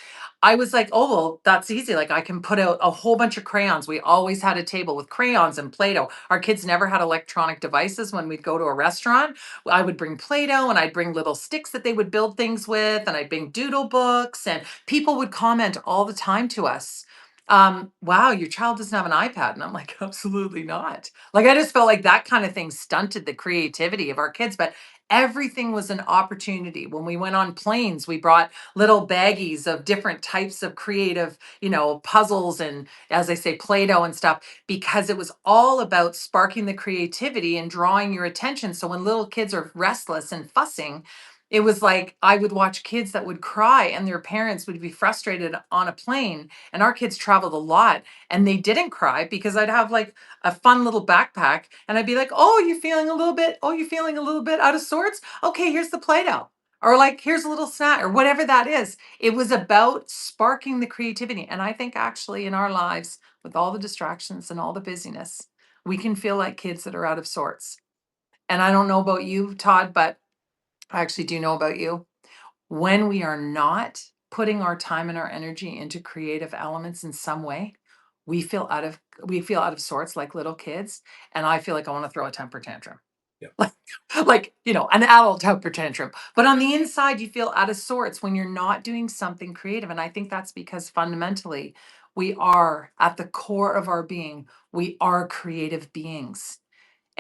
I was like, "Oh, well, that's easy. Like, I can put out a whole bunch of crayons." We always had a table with crayons and Play-Doh. Our kids never had electronic devices when we'd go to a restaurant. I would bring Play-Doh and I'd bring little sticks that they would build things with, and I'd bring doodle books, and people would comment all the time to us. Wow, your child doesn't have an iPad. And I'm like, absolutely not. Like, I just felt like that kind of thing stunted the creativity of our kids, but everything was an opportunity. When we went on planes, we brought little baggies of different types of creative, puzzles and, as I say, Play-Doh and stuff, because it was all about sparking the creativity and drawing your attention. So when little kids are restless and fussing, it was like I would watch kids that would cry and their parents would be frustrated on a plane. And our kids traveled a lot and they didn't cry because I'd have like a fun little backpack and I'd be like, "Oh, you feeling a little bit? Oh, you feeling a little bit out of sorts? Okay, here's the Play-Doh." Or like, here's a little snack or whatever that is. It was about sparking the creativity. And I think actually in our lives, with all the distractions and all the busyness, we can feel like kids that are out of sorts. And I don't know about you, Todd, but I actually do know about you. When we are not putting our time and our energy into creative elements in some way, we feel out of sorts like little kids. And I feel like I want to throw a temper tantrum. Yeah. Like, an adult temper tantrum. But on the inside, you feel out of sorts when you're not doing something creative. And I think that's because fundamentally, we are at the core of our being, we are creative beings.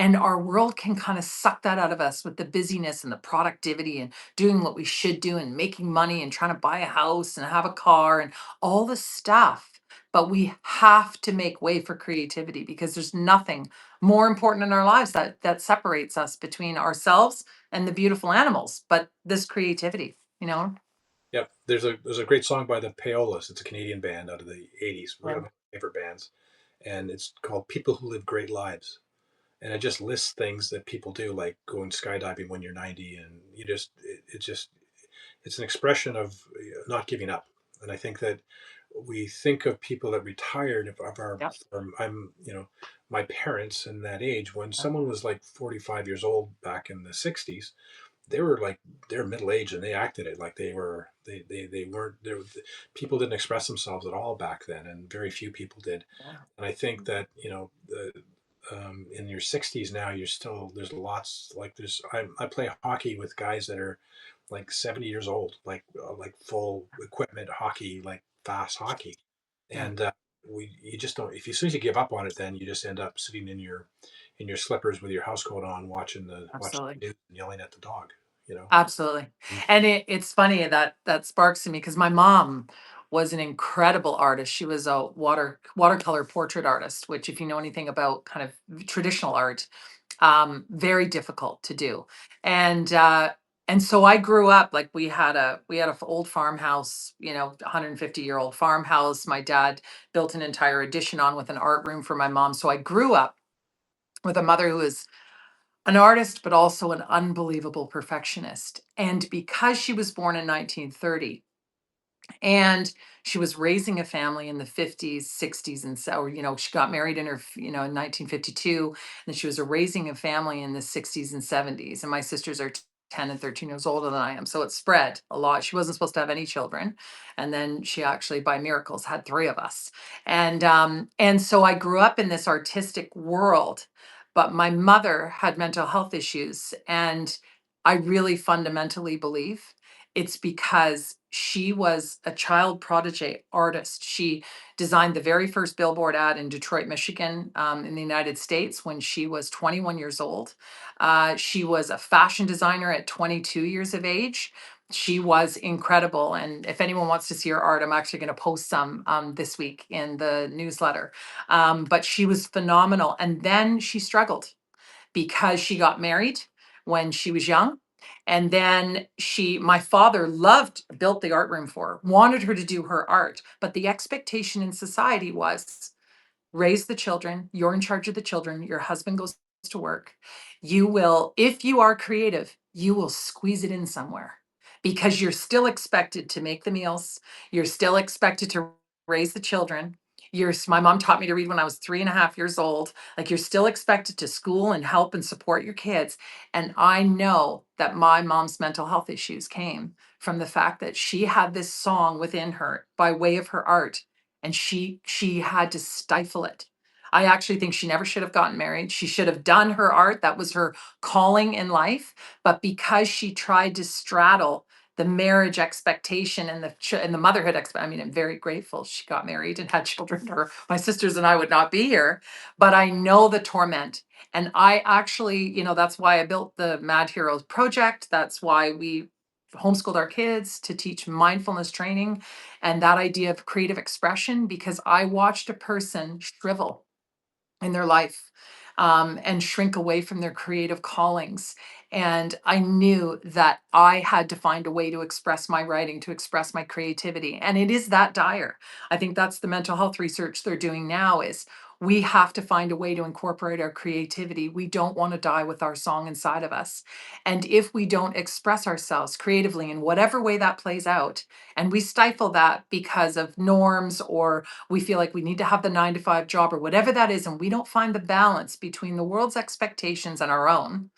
And our world can kind of suck that out of us with the busyness and the productivity and doing what we should do and making money and trying to buy a house and have a car and all the stuff. But we have to make way for creativity because there's nothing more important in our lives that separates us between ourselves and the beautiful animals, but this creativity. Yeah. There's a great song by the Payolas. It's a Canadian band out of the '80s. One Yeah, of my favorite bands, and it's called "People Who Live Great Lives." And it just lists things that people do, like going skydiving when you're 90, and it's an expression of not giving up. And I think that we think of people that retired of our yeah, from I'm my parents in that age, when yeah, someone was like 45 years old back in the 60s, they were like they're middle aged and they acted it like they weren't there. People didn't express themselves at all back then, and very few people did. yeah. And I think that in your 60s now, you're still there's lots like I play hockey with guys that are like 70 years old, like full equipment hockey, like fast hockey. Yeah, And we you just don't, if you, as soon as you give up on it, then you just end up sitting in your slippers with your house coat on, watching absolutely. the news and yelling at the dog, you know. Absolutely. And it's funny that sparks in me because my mom was an incredible artist. She was a watercolor portrait artist, which if you know anything about kind of traditional art, very difficult to do. And so I grew up like we had a old farmhouse, 150-year-old farmhouse. My dad built an entire addition on with an art room for my mom. So I grew up with a mother who was an artist, but also an unbelievable perfectionist. And because she was born in 1930 and she was raising a family in the 50s, 60s, and so, she got married in 1952, and she was raising a family in the 60s and 70s. And my sisters are 10 and 13 years older than I am. So it spread a lot. She wasn't supposed to have any children. And then she actually, by miracles, had three of us. And so I grew up in this artistic world, but my mother had mental health issues. And I really fundamentally believe it's because she was a child prodigy artist. She designed the very first billboard ad in Detroit, Michigan, in the United States when she was 21 years old. She was a fashion designer at 22 years of age. She was incredible. And if anyone wants to see her art, I'm actually going to post some this week in the newsletter. But she was phenomenal. And then she struggled because she got married when she was young And then my father built the art room for her, wanted her to do her art. But the expectation in society was raise the children. You're in charge of the children. Your husband goes to work. You will, if you are creative, you will squeeze it in somewhere because you're still expected to make the meals. You're still expected to raise the children. My mom taught me to read when I was 3.5 years old. Like, you're still expected to school and help and support your kids. And I know that my mom's mental health issues came from the fact that she had this song within her by way of her art, and she had to stifle it. I actually think she never should have gotten married. She should have done her art. That was her calling in life. But because she tried to straddle the marriage expectation and the motherhood I mean, I'm very grateful she got married and had children, or my sisters and I would not be here. But I know the torment. And I actually, that's why I built the Mad Heroes project. That's why we homeschooled our kids, to teach mindfulness training and that idea of creative expression, because I watched a person shrivel in their life, and shrink away from their creative callings. And I knew that I had to find a way to express my writing, to express my creativity. And it is that dire. I think that's the mental health research they're doing now, is we have to find a way to incorporate our creativity. We don't want to die with our song inside of us. And if we don't express ourselves creatively in whatever way that plays out, and we stifle that because of norms, or we feel like we need to have the 9 to 5 job or whatever that is, and we don't find the balance between the world's expectations and our own,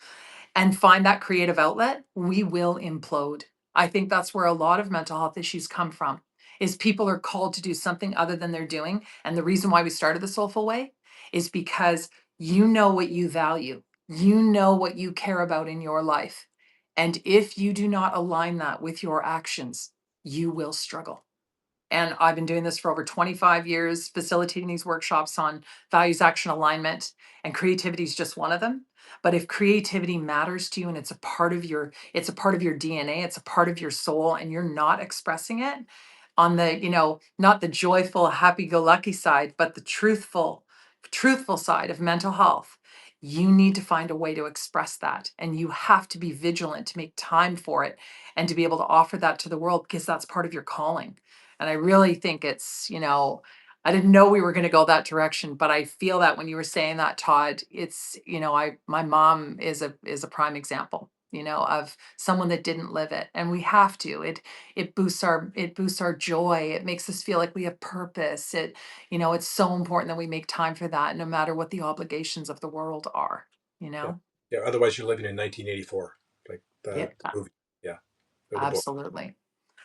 and find that creative outlet, we will implode. I think that's where a lot of mental health issues come from, is people are called to do something other than they're doing. And the reason why we started the Soulful Way is because you know what you value, you know what you care about in your life. And if you do not align that with your actions, you will struggle. And I've been doing this for over 25 years, facilitating these workshops on values, action, alignment, and creativity is just one of them. But if creativity matters to you and it's a part of your DNA, it's a part of your soul, and you're not expressing it on the, not the joyful, happy-go-lucky side, but the truthful side of mental health, you need to find a way to express that. And you have to be vigilant to make time for it and to be able to offer that to the world, because that's part of your calling. And I really think I didn't know we were going to go that direction, but I feel that when you were saying that, Todd, my mom is a prime example, of someone that didn't live it. And we have to. It boosts our joy. It makes us feel like we have purpose. It's so important that we make time for that, no matter what the obligations of the world are, you Yeah. know? Yeah. Otherwise, you're living in 1984, like Yeah, the movie. Yeah. Or the book. absolutely.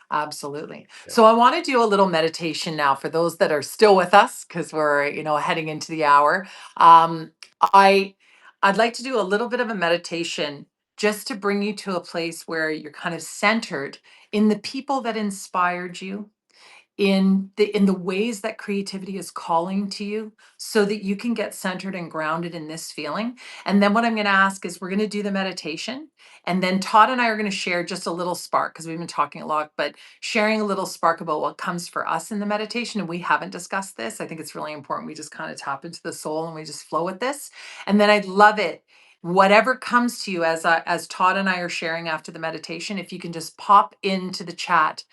Absolutely. Yeah. So I want to do a little meditation now for those that are still with us, because we're, heading into the hour. Um, I I'd like to do a little bit of a meditation just to bring you to a place where you're kind of centered in the people that inspired you, in the ways that creativity is calling to you, so that you can get centered and grounded in this feeling. And then what I'm going to ask is, we're going to do the meditation, and then Todd and I are going to share just a little spark, because we've been talking a lot, but sharing a little spark about what comes for us in the meditation. And we haven't discussed this. I think it's really important we just kind of tap into the soul and we just flow with this. And then I'd love it, whatever comes to you as Todd and I are sharing after the meditation, if you can just pop into the chat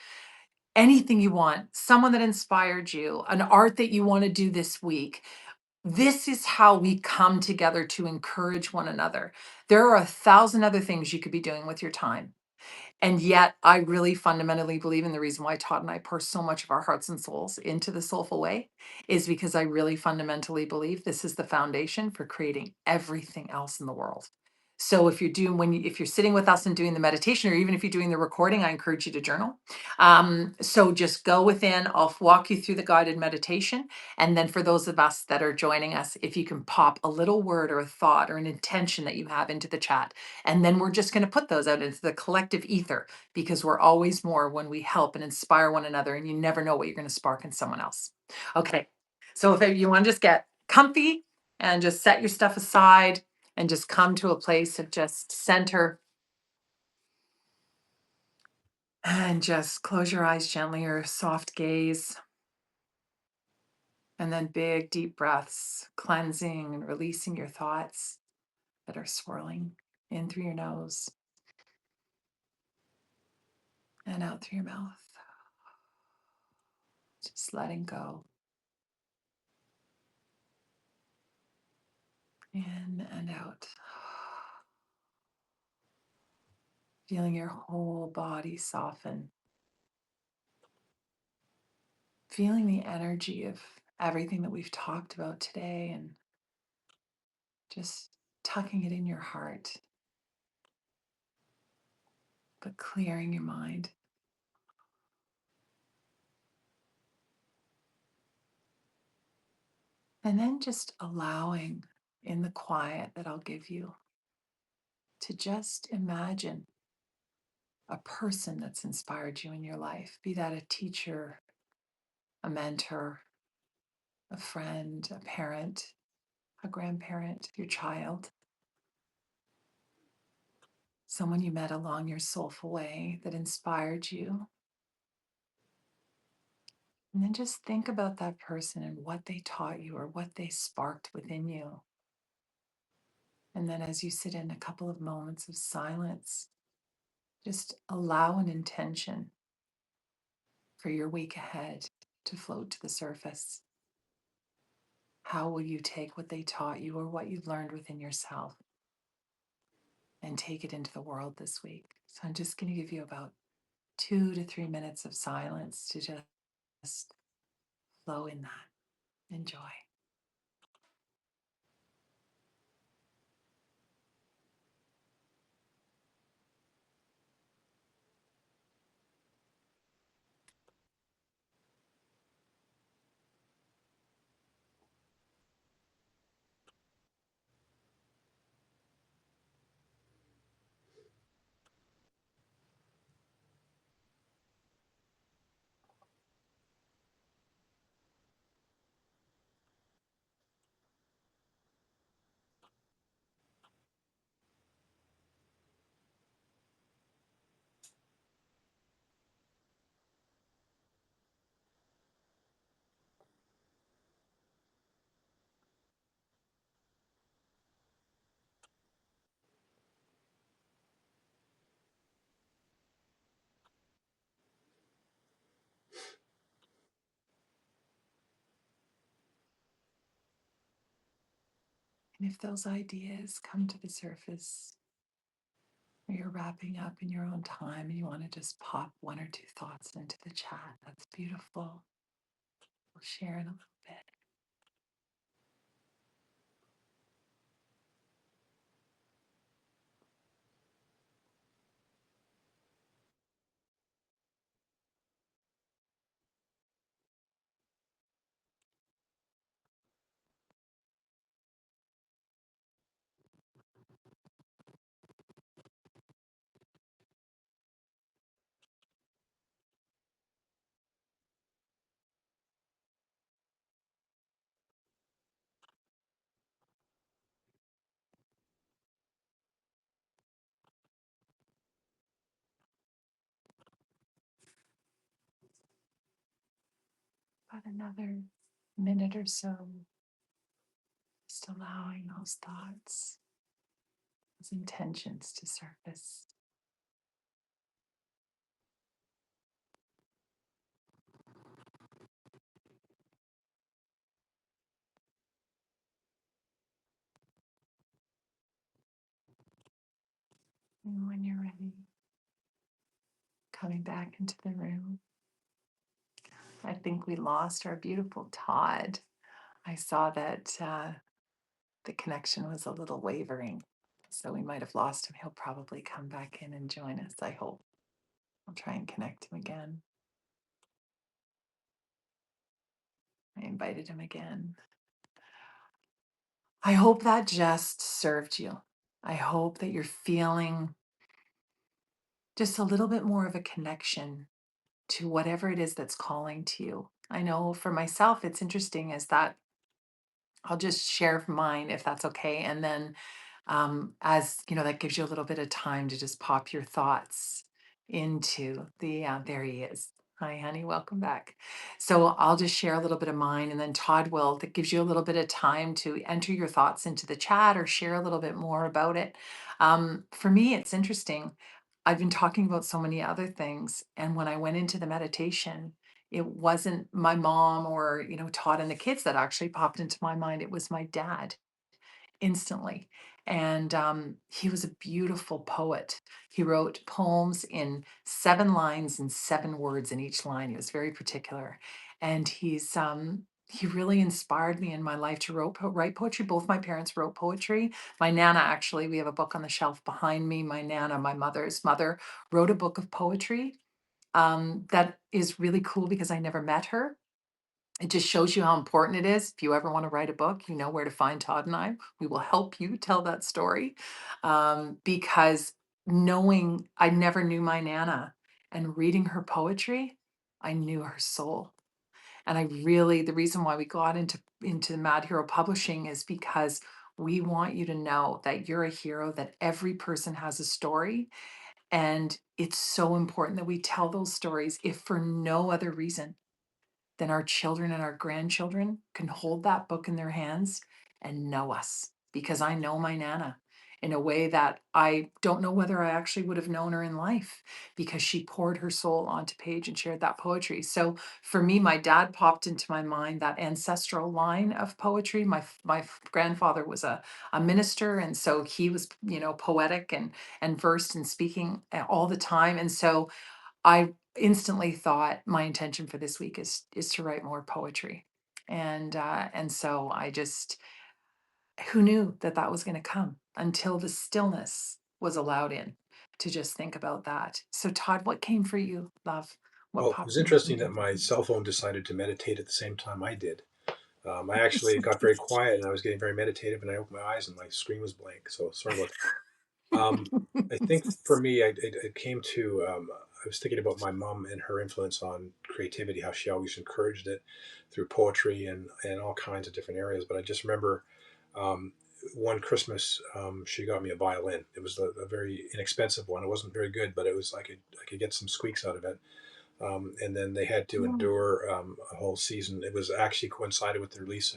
anything you want, someone that inspired you, an art that you want to do this week. This is how we come together to encourage one another. There are 1,000 other things you could be doing with your time. And yet, I really fundamentally believe, in the reason why Todd and I pour so much of our hearts and souls into the Soulful Way is because I really fundamentally believe this is the foundation for creating everything else in the world. So if you're sitting with us and doing the meditation, or even if you're doing the recording, I encourage you to journal. So just go within. I'll walk you through the guided meditation, and then for those of us that are joining us, if you can pop a little word or a thought or an intention that you have into the chat, and then we're just going to put those out into the collective ether, because we're always more when we help and inspire one another, and you never know what you're going to spark in someone else. Okay. So if you want to just get comfy and just set your stuff aside and just come to a place of just center, and just close your eyes gently, or soft gaze, and then big deep breaths, cleansing and releasing your thoughts that are swirling in through your nose and out through your mouth. Just letting go. In and out. Feeling your whole body soften. Feeling the energy of everything that we've talked about today and just tucking it in your heart, but clearing your mind. And then just allowing in the quiet that I'll give you to just imagine a person that's inspired you in your life, be that a teacher, a mentor, a friend, a parent, a grandparent, your child, someone you met along your soulful way that inspired you. And then just think about that person and what they taught you or what they sparked within you. And then as you sit in a couple of moments of silence, just allow an intention for your week ahead to float to the surface. How will you take what they taught you or what you've learned within yourself and take it into the world this week? So I'm just going to give you about 2 to 3 minutes of silence to just flow in that. Enjoy. And if those ideas come to the surface, or you're wrapping up in your own time and you want to just pop 1 or 2 thoughts into the chat, that's beautiful. We'll share in a little bit. About another minute or so, just allowing those thoughts, those intentions to surface. And when you're ready, coming back into the room. I think we lost our beautiful Todd. I saw that the connection was a little wavering, so we might have lost him. He'll probably come back in and join us, I hope. I'll try and connect him again. I invited him again. I hope that just served you. I hope that you're feeling just a little bit more of a connection to whatever it is that's calling to you. I know for myself, it's interesting is that I'll just share mine if that's okay. And then, as you know, that gives you a little bit of time to just pop your thoughts into the, there he is. Hi, honey, welcome back. So I'll just share a little bit of mine and then Todd will, that gives you a little bit of time to enter your thoughts into the chat or share a little bit more about it. For me, it's interesting. I've been talking about so many other things. And when I went into the meditation, it wasn't my mom or, Todd and the kids that actually popped into my mind. It was my dad instantly. And he was a beautiful poet. He wrote poems in 7 lines and 7 words in each line. He was very particular. And he really inspired me in my life to write poetry. Both my parents wrote poetry. My Nana, actually, we have a book on the shelf behind me. My Nana, my mother's mother, wrote a book of poetry that is really cool because I never met her. It just shows you how important it is. If you ever want to write a book, you know where to find Todd and I. We will help you tell that story. Because knowing I never knew my Nana and reading her poetry, I knew her soul. And the reason why we got into Mad Hero Publishing is because we want you to know that you're a hero, that every person has a story. And it's so important that we tell those stories, if for no other reason then our children and our grandchildren can hold that book in their hands and know us, because I know my Nana in a way that I don't know whether I actually would have known her in life, because she poured her soul onto page and shared that poetry. So for me, my dad popped into my mind, that ancestral line of poetry. My grandfather was a minister, and so he was, poetic and versed in speaking all the time. And so I instantly thought my intention for this week is to write more poetry. And so I just, who knew that that was going to come until the stillness was allowed in to just think about that. So Todd, what came for you, love? What Well, it was popped in? interesting that my cell phone decided to meditate at the same time I did. I actually got very quiet and I was getting very meditative, and I opened my eyes and my screen was blank. So sorry about that. I think for me, it came to, I was thinking about my mom and her influence on creativity, how she always encouraged it through poetry and all kinds of different areas. But I just remember um, one Christmas, she got me a violin. It was a very inexpensive one. It wasn't very good, but it was, I could get some squeaks out of it. And then they had to endure a whole season. It was actually coincided with the release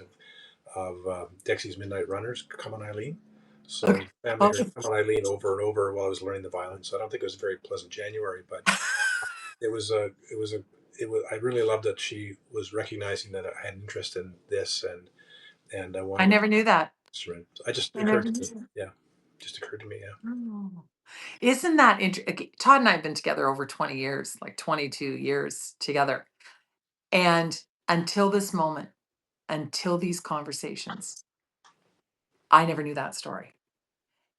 of Dexy's Midnight Runners, Come On Eileen. So Okay. the family Oh, heard Come On Eileen over and over while I was learning the violin. So I don't think it was a very pleasant January, but it was a, it was a, it was. I really loved that she was recognizing that I had an interest in this, and I I wanted to never knew that. instrument. I just I never occurred knew to me. that. Yeah, just occurred to me. Yeah. Oh. Isn't that interesting? Todd and I have been together over 20 years, like 22 years together. And until this moment, until these conversations, I never knew that story.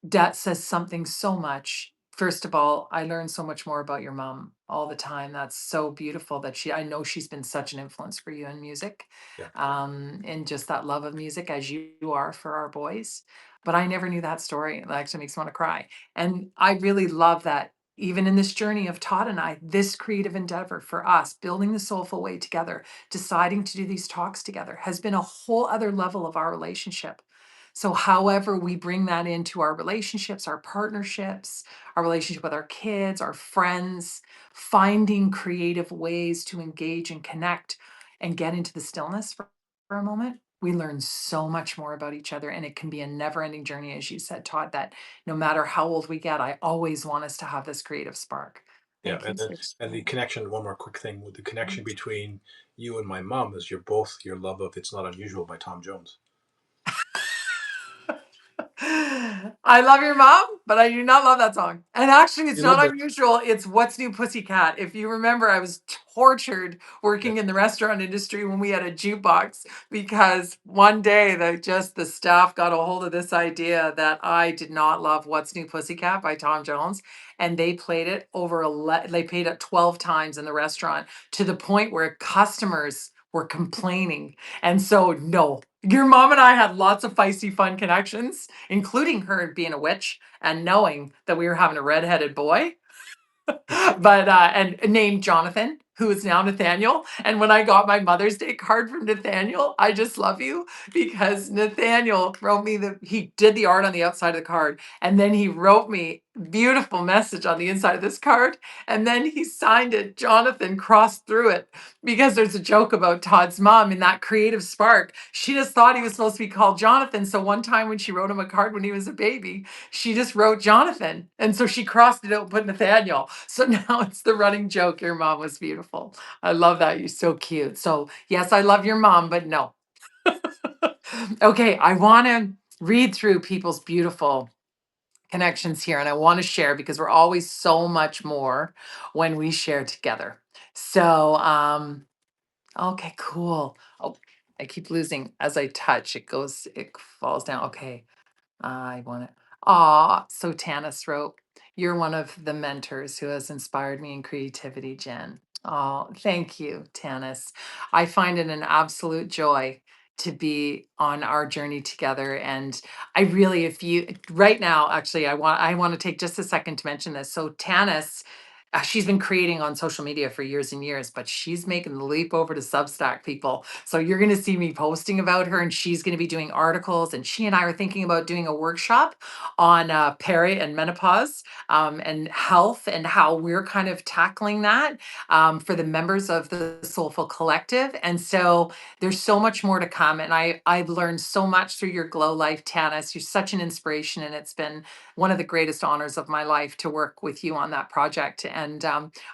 That says something so much. First of all, I learn so much more about your mom all the time. That's so beautiful that I know she's been such an influence for you in music, Yeah. and just that love of music as you are for our boys. But I never knew that story. It actually makes me want to cry. And I really love that even in this journey of Todd and I, this creative endeavor for us, building the Soulful Way together, deciding to do these talks together, has been a whole other level of our relationship. So, however, we bring that into our relationships, our partnerships, our relationship with our kids, our friends, finding creative ways to engage and connect and get into the stillness for a moment. We learn so much more about each other, and it can be a never ending journey, as you said, Todd, that no matter how old we get, I always want us to have this creative spark. Yeah, Thank you for and the sharing. connection. One more quick thing with the connection between you and my mom is you're both your love of "It's Not Unusual" by Tom Jones. I love your mom, but I do not love that song. And actually, it's You love not it. unusual. It's What's New Pussycat. If you remember, I was tortured Yeah, working in the restaurant industry when we had a jukebox, because one day the staff got a hold of this idea that I did not love What's New Pussycat by Tom Jones, and they played it they played it 12 times in the restaurant, to the point where customers were complaining. And so, no, your mom and I had lots of feisty, fun connections, including her being a witch and knowing that we were having a redheaded boy, but and named Jonathan. who is now Nathaniel. And when I got my Mother's Day card from Nathaniel, I just love you because Nathaniel wrote me he did the art on the outside of the card. And then he wrote me beautiful message on the inside of this card. And then he signed it, Jonathan crossed through it because there's a joke about Todd's mom in that creative spark. She just thought he was supposed to be called Jonathan. So one time when she wrote him a card when he was a baby, she just wrote Jonathan. And so she crossed it out and put Nathaniel. So now it's the running joke. Your mom was beautiful. I love that. You're so cute. So, yes, I love your mom, but no. Okay, I want to read through people's beautiful connections here and I want to share because we're always so much more when we share together. So, okay, cool. Oh, I keep losing as I touch. It falls down. Okay. I want it. Aw, so Tanis wrote, "You're one of the mentors who has inspired me in creativity, Jen." Oh, thank you, Tanis. I find it an absolute joy to be on our journey together. And I really, if you right now, actually, I want to take just a second to mention this. So Tanis, she's been creating on social media for years and years, but she's making the leap over to Substack, people. So you're going to see me posting about her, and she's going to be doing articles. And she and I are thinking about doing a workshop on peri and menopause and health and how we're kind of tackling that for the members of the Soulful Collective. And so there's so much more to come. And I've learned so much through your Glow Life, Tanis. You're such an inspiration, and it's been one of the greatest honors of my life to work with you on that project. And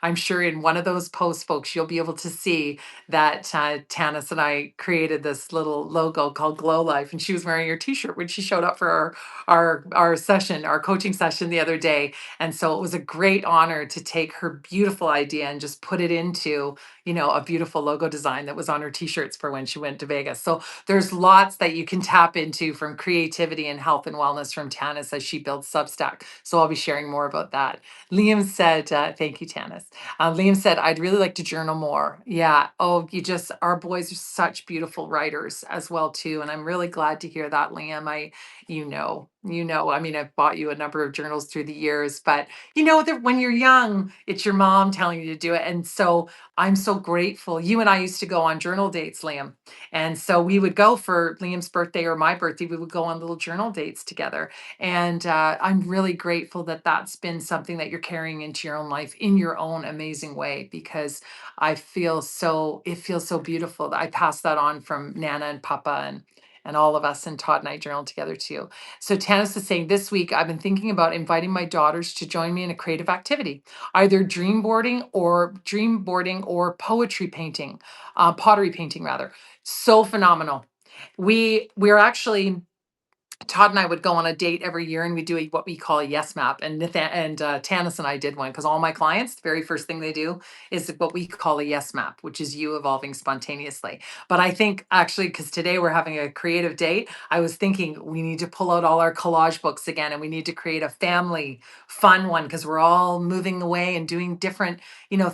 I'm sure in one of those posts, folks, you'll be able to see that Tanis and I created this little logo called Glow Life, and she was wearing your T-shirt when she showed up for our session, our coaching session the other day. And so it was a great honor to take her beautiful idea and just put it into, a beautiful logo design that was on her T-shirts for when she went to Vegas. So there's lots that you can tap into from creativity and health and wellness from Tanis as she builds Substack. So I'll be sharing more about that. Liam said, thank you, Tanis. Liam said, I'd really like to journal more. Yeah. Oh, our boys are such beautiful writers as well, too. And I'm really glad to hear that, Liam. I mean, I've bought you a number of journals through the years, but you know that when you're young, it's your mom telling you to do it. And so I'm so grateful. You and I used to go on journal dates, Liam. And so we would go for Liam's birthday or my birthday, we would go on little journal dates together. And I'm really grateful that that's been something that you're carrying into your own life in your own amazing way, because it feels so beautiful that I pass that on from Nana and Papa and all of us, and Todd and I journal together too. So Tanis is saying, this week I've been thinking about inviting my daughters to join me in a creative activity, either dream boarding or poetry painting, pottery painting rather. So phenomenal. We're actually Todd and I would go on a date every year, and we do what we call a yes map. And Tanis and I did one because all my clients, the very first thing they do is what we call a yes map, which is you evolving spontaneously. But I think actually, because today we're having a creative date, I was thinking we need to pull out all our collage books again, and we need to create a family fun one because we're all moving away and doing different,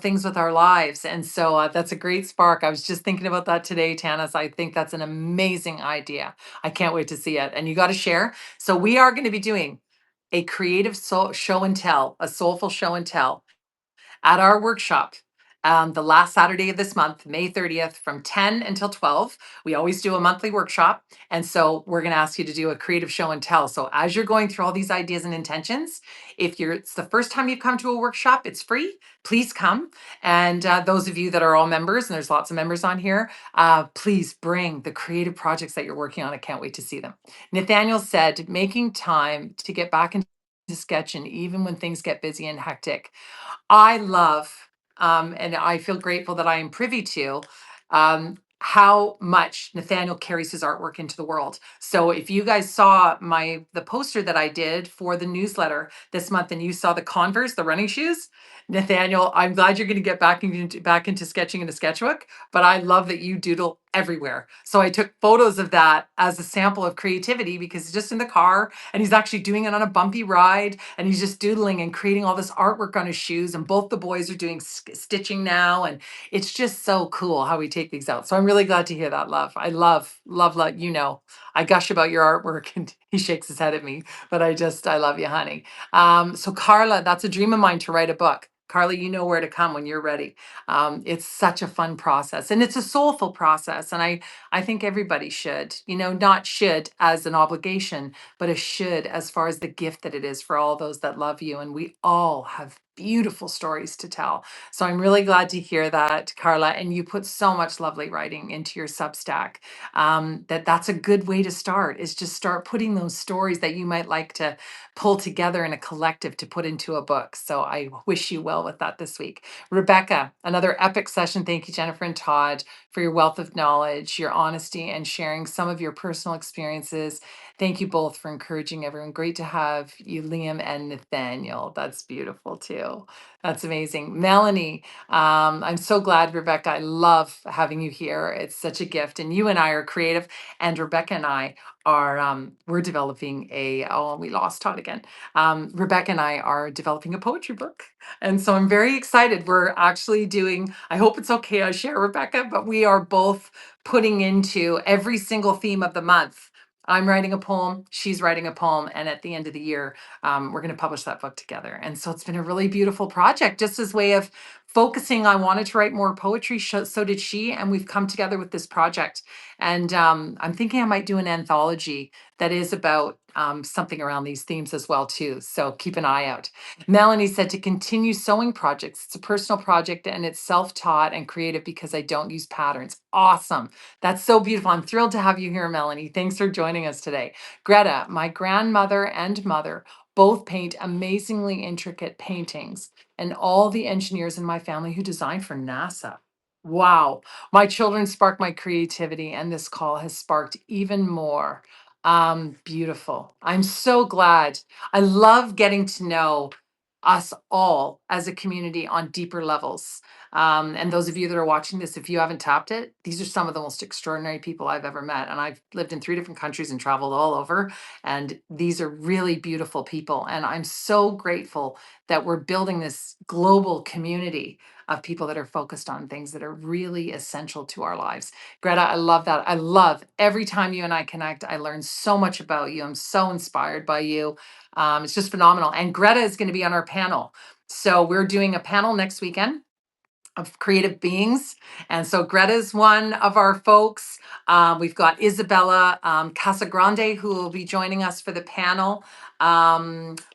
things with our lives. And so that's a great spark. I was just thinking about that today, Tanis. I think that's an amazing idea. I can't wait to see it. And you got to share. So we are going to be doing a creative show and tell, a soulful show and tell at our workshop the last Saturday of this month, May 30th, from 10 until 12. We always do a monthly workshop. And so we're going to ask you to do a creative show and tell. So as you're going through all these ideas and intentions, if it's the first time you've come to a workshop, it's free. Please come. And those of you that are all members, and there's lots of members on here, please bring the creative projects that you're working on. I can't wait to see them. Nathaniel said, making time to get back into sketching, even when things get busy and hectic. I love, and I feel grateful that I am privy to how much Nathaniel carries his artwork into the world. So if you guys saw the poster that I did for the newsletter this month, and you saw the Converse, the running shoes, Nathaniel, I'm glad you're going to get back into sketching in a sketchbook. But I love that you doodle everywhere. So I took photos of that as a sample of creativity, because he's just in the car and he's actually doing it on a bumpy ride, and he's just doodling and creating all this artwork on his shoes. And both the boys are doing stitching now, and it's just so cool how we take these out. So I'm really glad to hear that, love. I love, love, love. I gush about your artwork, and he shakes his head at me, but I love you, honey. So Carla, that's a dream of mine to write a book. Carla, you know where to come when you're ready. It's such a fun process, and it's a soulful process. And I think everybody should, not should as an obligation, but a should as far as the gift that it is for all those that love you. And we all have beautiful stories to tell. So I'm really glad to hear that, Carla. And you put so much lovely writing into your Substack. That's a good way to start, is just start putting those stories that you might like to pull together in a collective to put into a book. So I wish you well with that this week. Rebecca, another epic session. Thank you, Jennifer and Todd, for your wealth of knowledge, your honesty, and sharing some of your personal experiences. Thank you both for encouraging everyone. Great to have you, Liam and Nathaniel. That's beautiful too. That's amazing. Melanie, I'm so glad, Rebecca. I love having you here. It's such a gift. And you and I are creative, and Rebecca and I are we're developing we lost Todd again. Rebecca and I are developing a poetry book. And so I'm very excited. We're actually doing, I hope it's okay I share, Rebecca, but we are both putting into every single theme of the month. I'm writing a poem, she's writing a poem, and at the end of the year, we're going to publish that book together. And so it's been a really beautiful project, just as way of focusing. I wanted to write more poetry, so did she, and we've come together with this project. And I'm thinking I might do an anthology that is about something around these themes as well too. So keep an eye out. Melanie said to continue sewing projects. It's a personal project and it's self-taught and creative because I don't use patterns. Awesome. That's so beautiful. I'm thrilled to have you here, Melanie. Thanks for joining us today. Greta, my grandmother and mother both paint amazingly intricate paintings, and all the engineers in my family who designed for NASA. Wow. My children sparked my creativity, and this call has sparked even more. Beautiful. I'm so glad. I love getting to know us all as a community on deeper levels. And those of you that are watching this, if you haven't tapped it, these are some of the most extraordinary people I've ever met. And I've lived in 3 different countries and traveled all over. And these are really beautiful people. And I'm so grateful that we're building this global community of people that are focused on things that are really essential to our lives. Greta, I love that. I love every time you and I connect, I learn so much about you. I'm so inspired by you. It's just phenomenal. And Greta is going to be on our panel. So we're doing a panel next weekend of creative beings. And so Greta's one of our folks. We've got Isabella Casagrande, who will be joining us for the panel.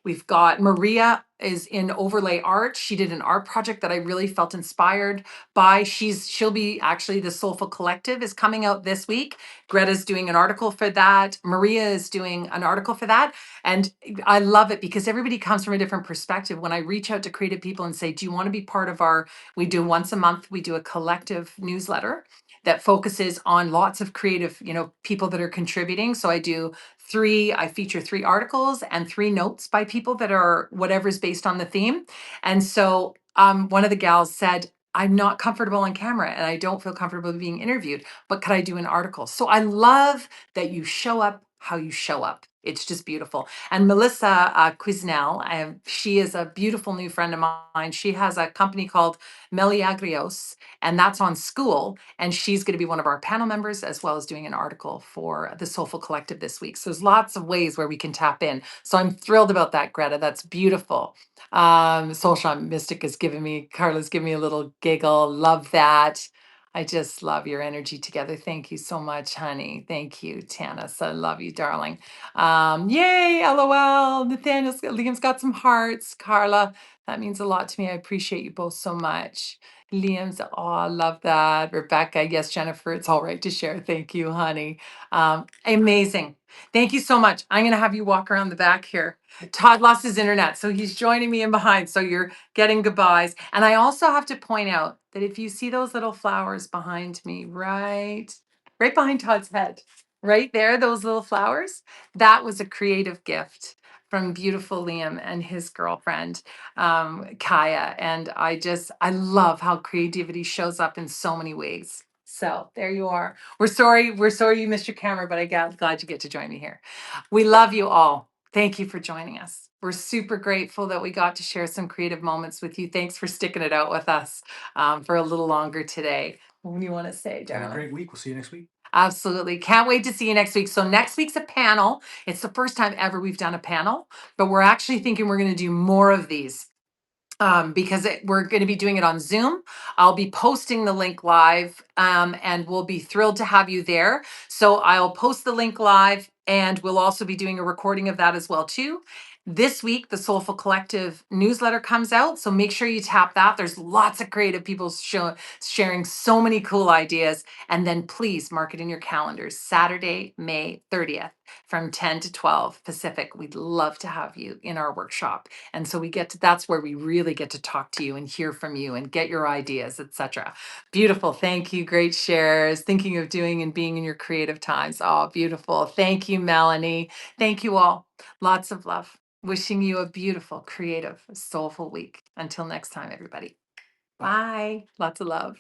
We've got Maria is in overlay art. She did an art project that I really felt inspired by. She'll be actually, the Soulful Collective is coming out this week. Greta's doing an article for that. Maria is doing an article for that. And I love it because everybody comes from a different perspective. When I reach out to creative people and say, do you want to be part of we do once a month, we do a collective newsletter that focuses on lots of creative, people that are contributing. So I feature 3 articles and 3 notes by people that are whatever's based on the theme. And so one of the gals said, I'm not comfortable on camera and I don't feel comfortable being interviewed, but could I do an article? So I love that you show up how you show up. It's just beautiful. And Melissa Quiznell, she is a beautiful new friend of mine. She has a company called Meliagrios, and that's on school. And she's going to be one of our panel members, as well as doing an article for the Soulful Collective this week. So there's lots of ways where we can tap in. So I'm thrilled about that, Greta. That's beautiful. Soul Shine Mystic Carla's giving me a little giggle. Love that. I just love your energy together. Thank you so much, honey. Thank you, Tanis. I love you, darling. Yay, LOL. Liam's got some hearts. Carla, that means a lot to me. I appreciate you both so much. I love that. Rebecca, yes, Jennifer, it's all right to share. Thank you, honey. Amazing. Thank you so much. I'm going to have you walk around the back here. Todd lost his internet, so he's joining me in behind. So you're getting goodbyes. And I also have to point out that if you see those little flowers behind me, right behind Todd's head, right there, those little flowers, that was a creative gift from beautiful Liam and his girlfriend, Kaya. And I love how creativity shows up in so many ways. So there you are. We're sorry you missed your camera, but glad you get to join me here. We love you all. Thank you for joining us. We're super grateful that we got to share some creative moments with you. Thanks for sticking it out with us for a little longer today. What do you want to say, darling? Have a great week. We'll see you next week. Absolutely. Can't wait to see you next week. So next week's a panel. It's the first time ever we've done a panel, but we're actually thinking we're going to do more of these. because we're going to be doing it on Zoom. I'll be posting the link live, and we'll be thrilled to have you there. So I'll post the link live, and we'll also be doing a recording of that as well too. This week, the Soulful Collective newsletter comes out, so make sure you tap that. There's lots of creative people sharing so many cool ideas. And then please mark it in your calendars, Saturday, May 30th from 10 to 12 Pacific. We'd love to have you in our workshop. And so that's where we really get to talk to you and hear from you and get your ideas, etc. Beautiful. Thank you. Great shares. Thinking of doing and being in your creative times. Oh, beautiful. Thank you, Melanie. Thank you all. Lots of love. Wishing you a beautiful, creative, soulful week. Until next time, everybody. Bye. Lots of love.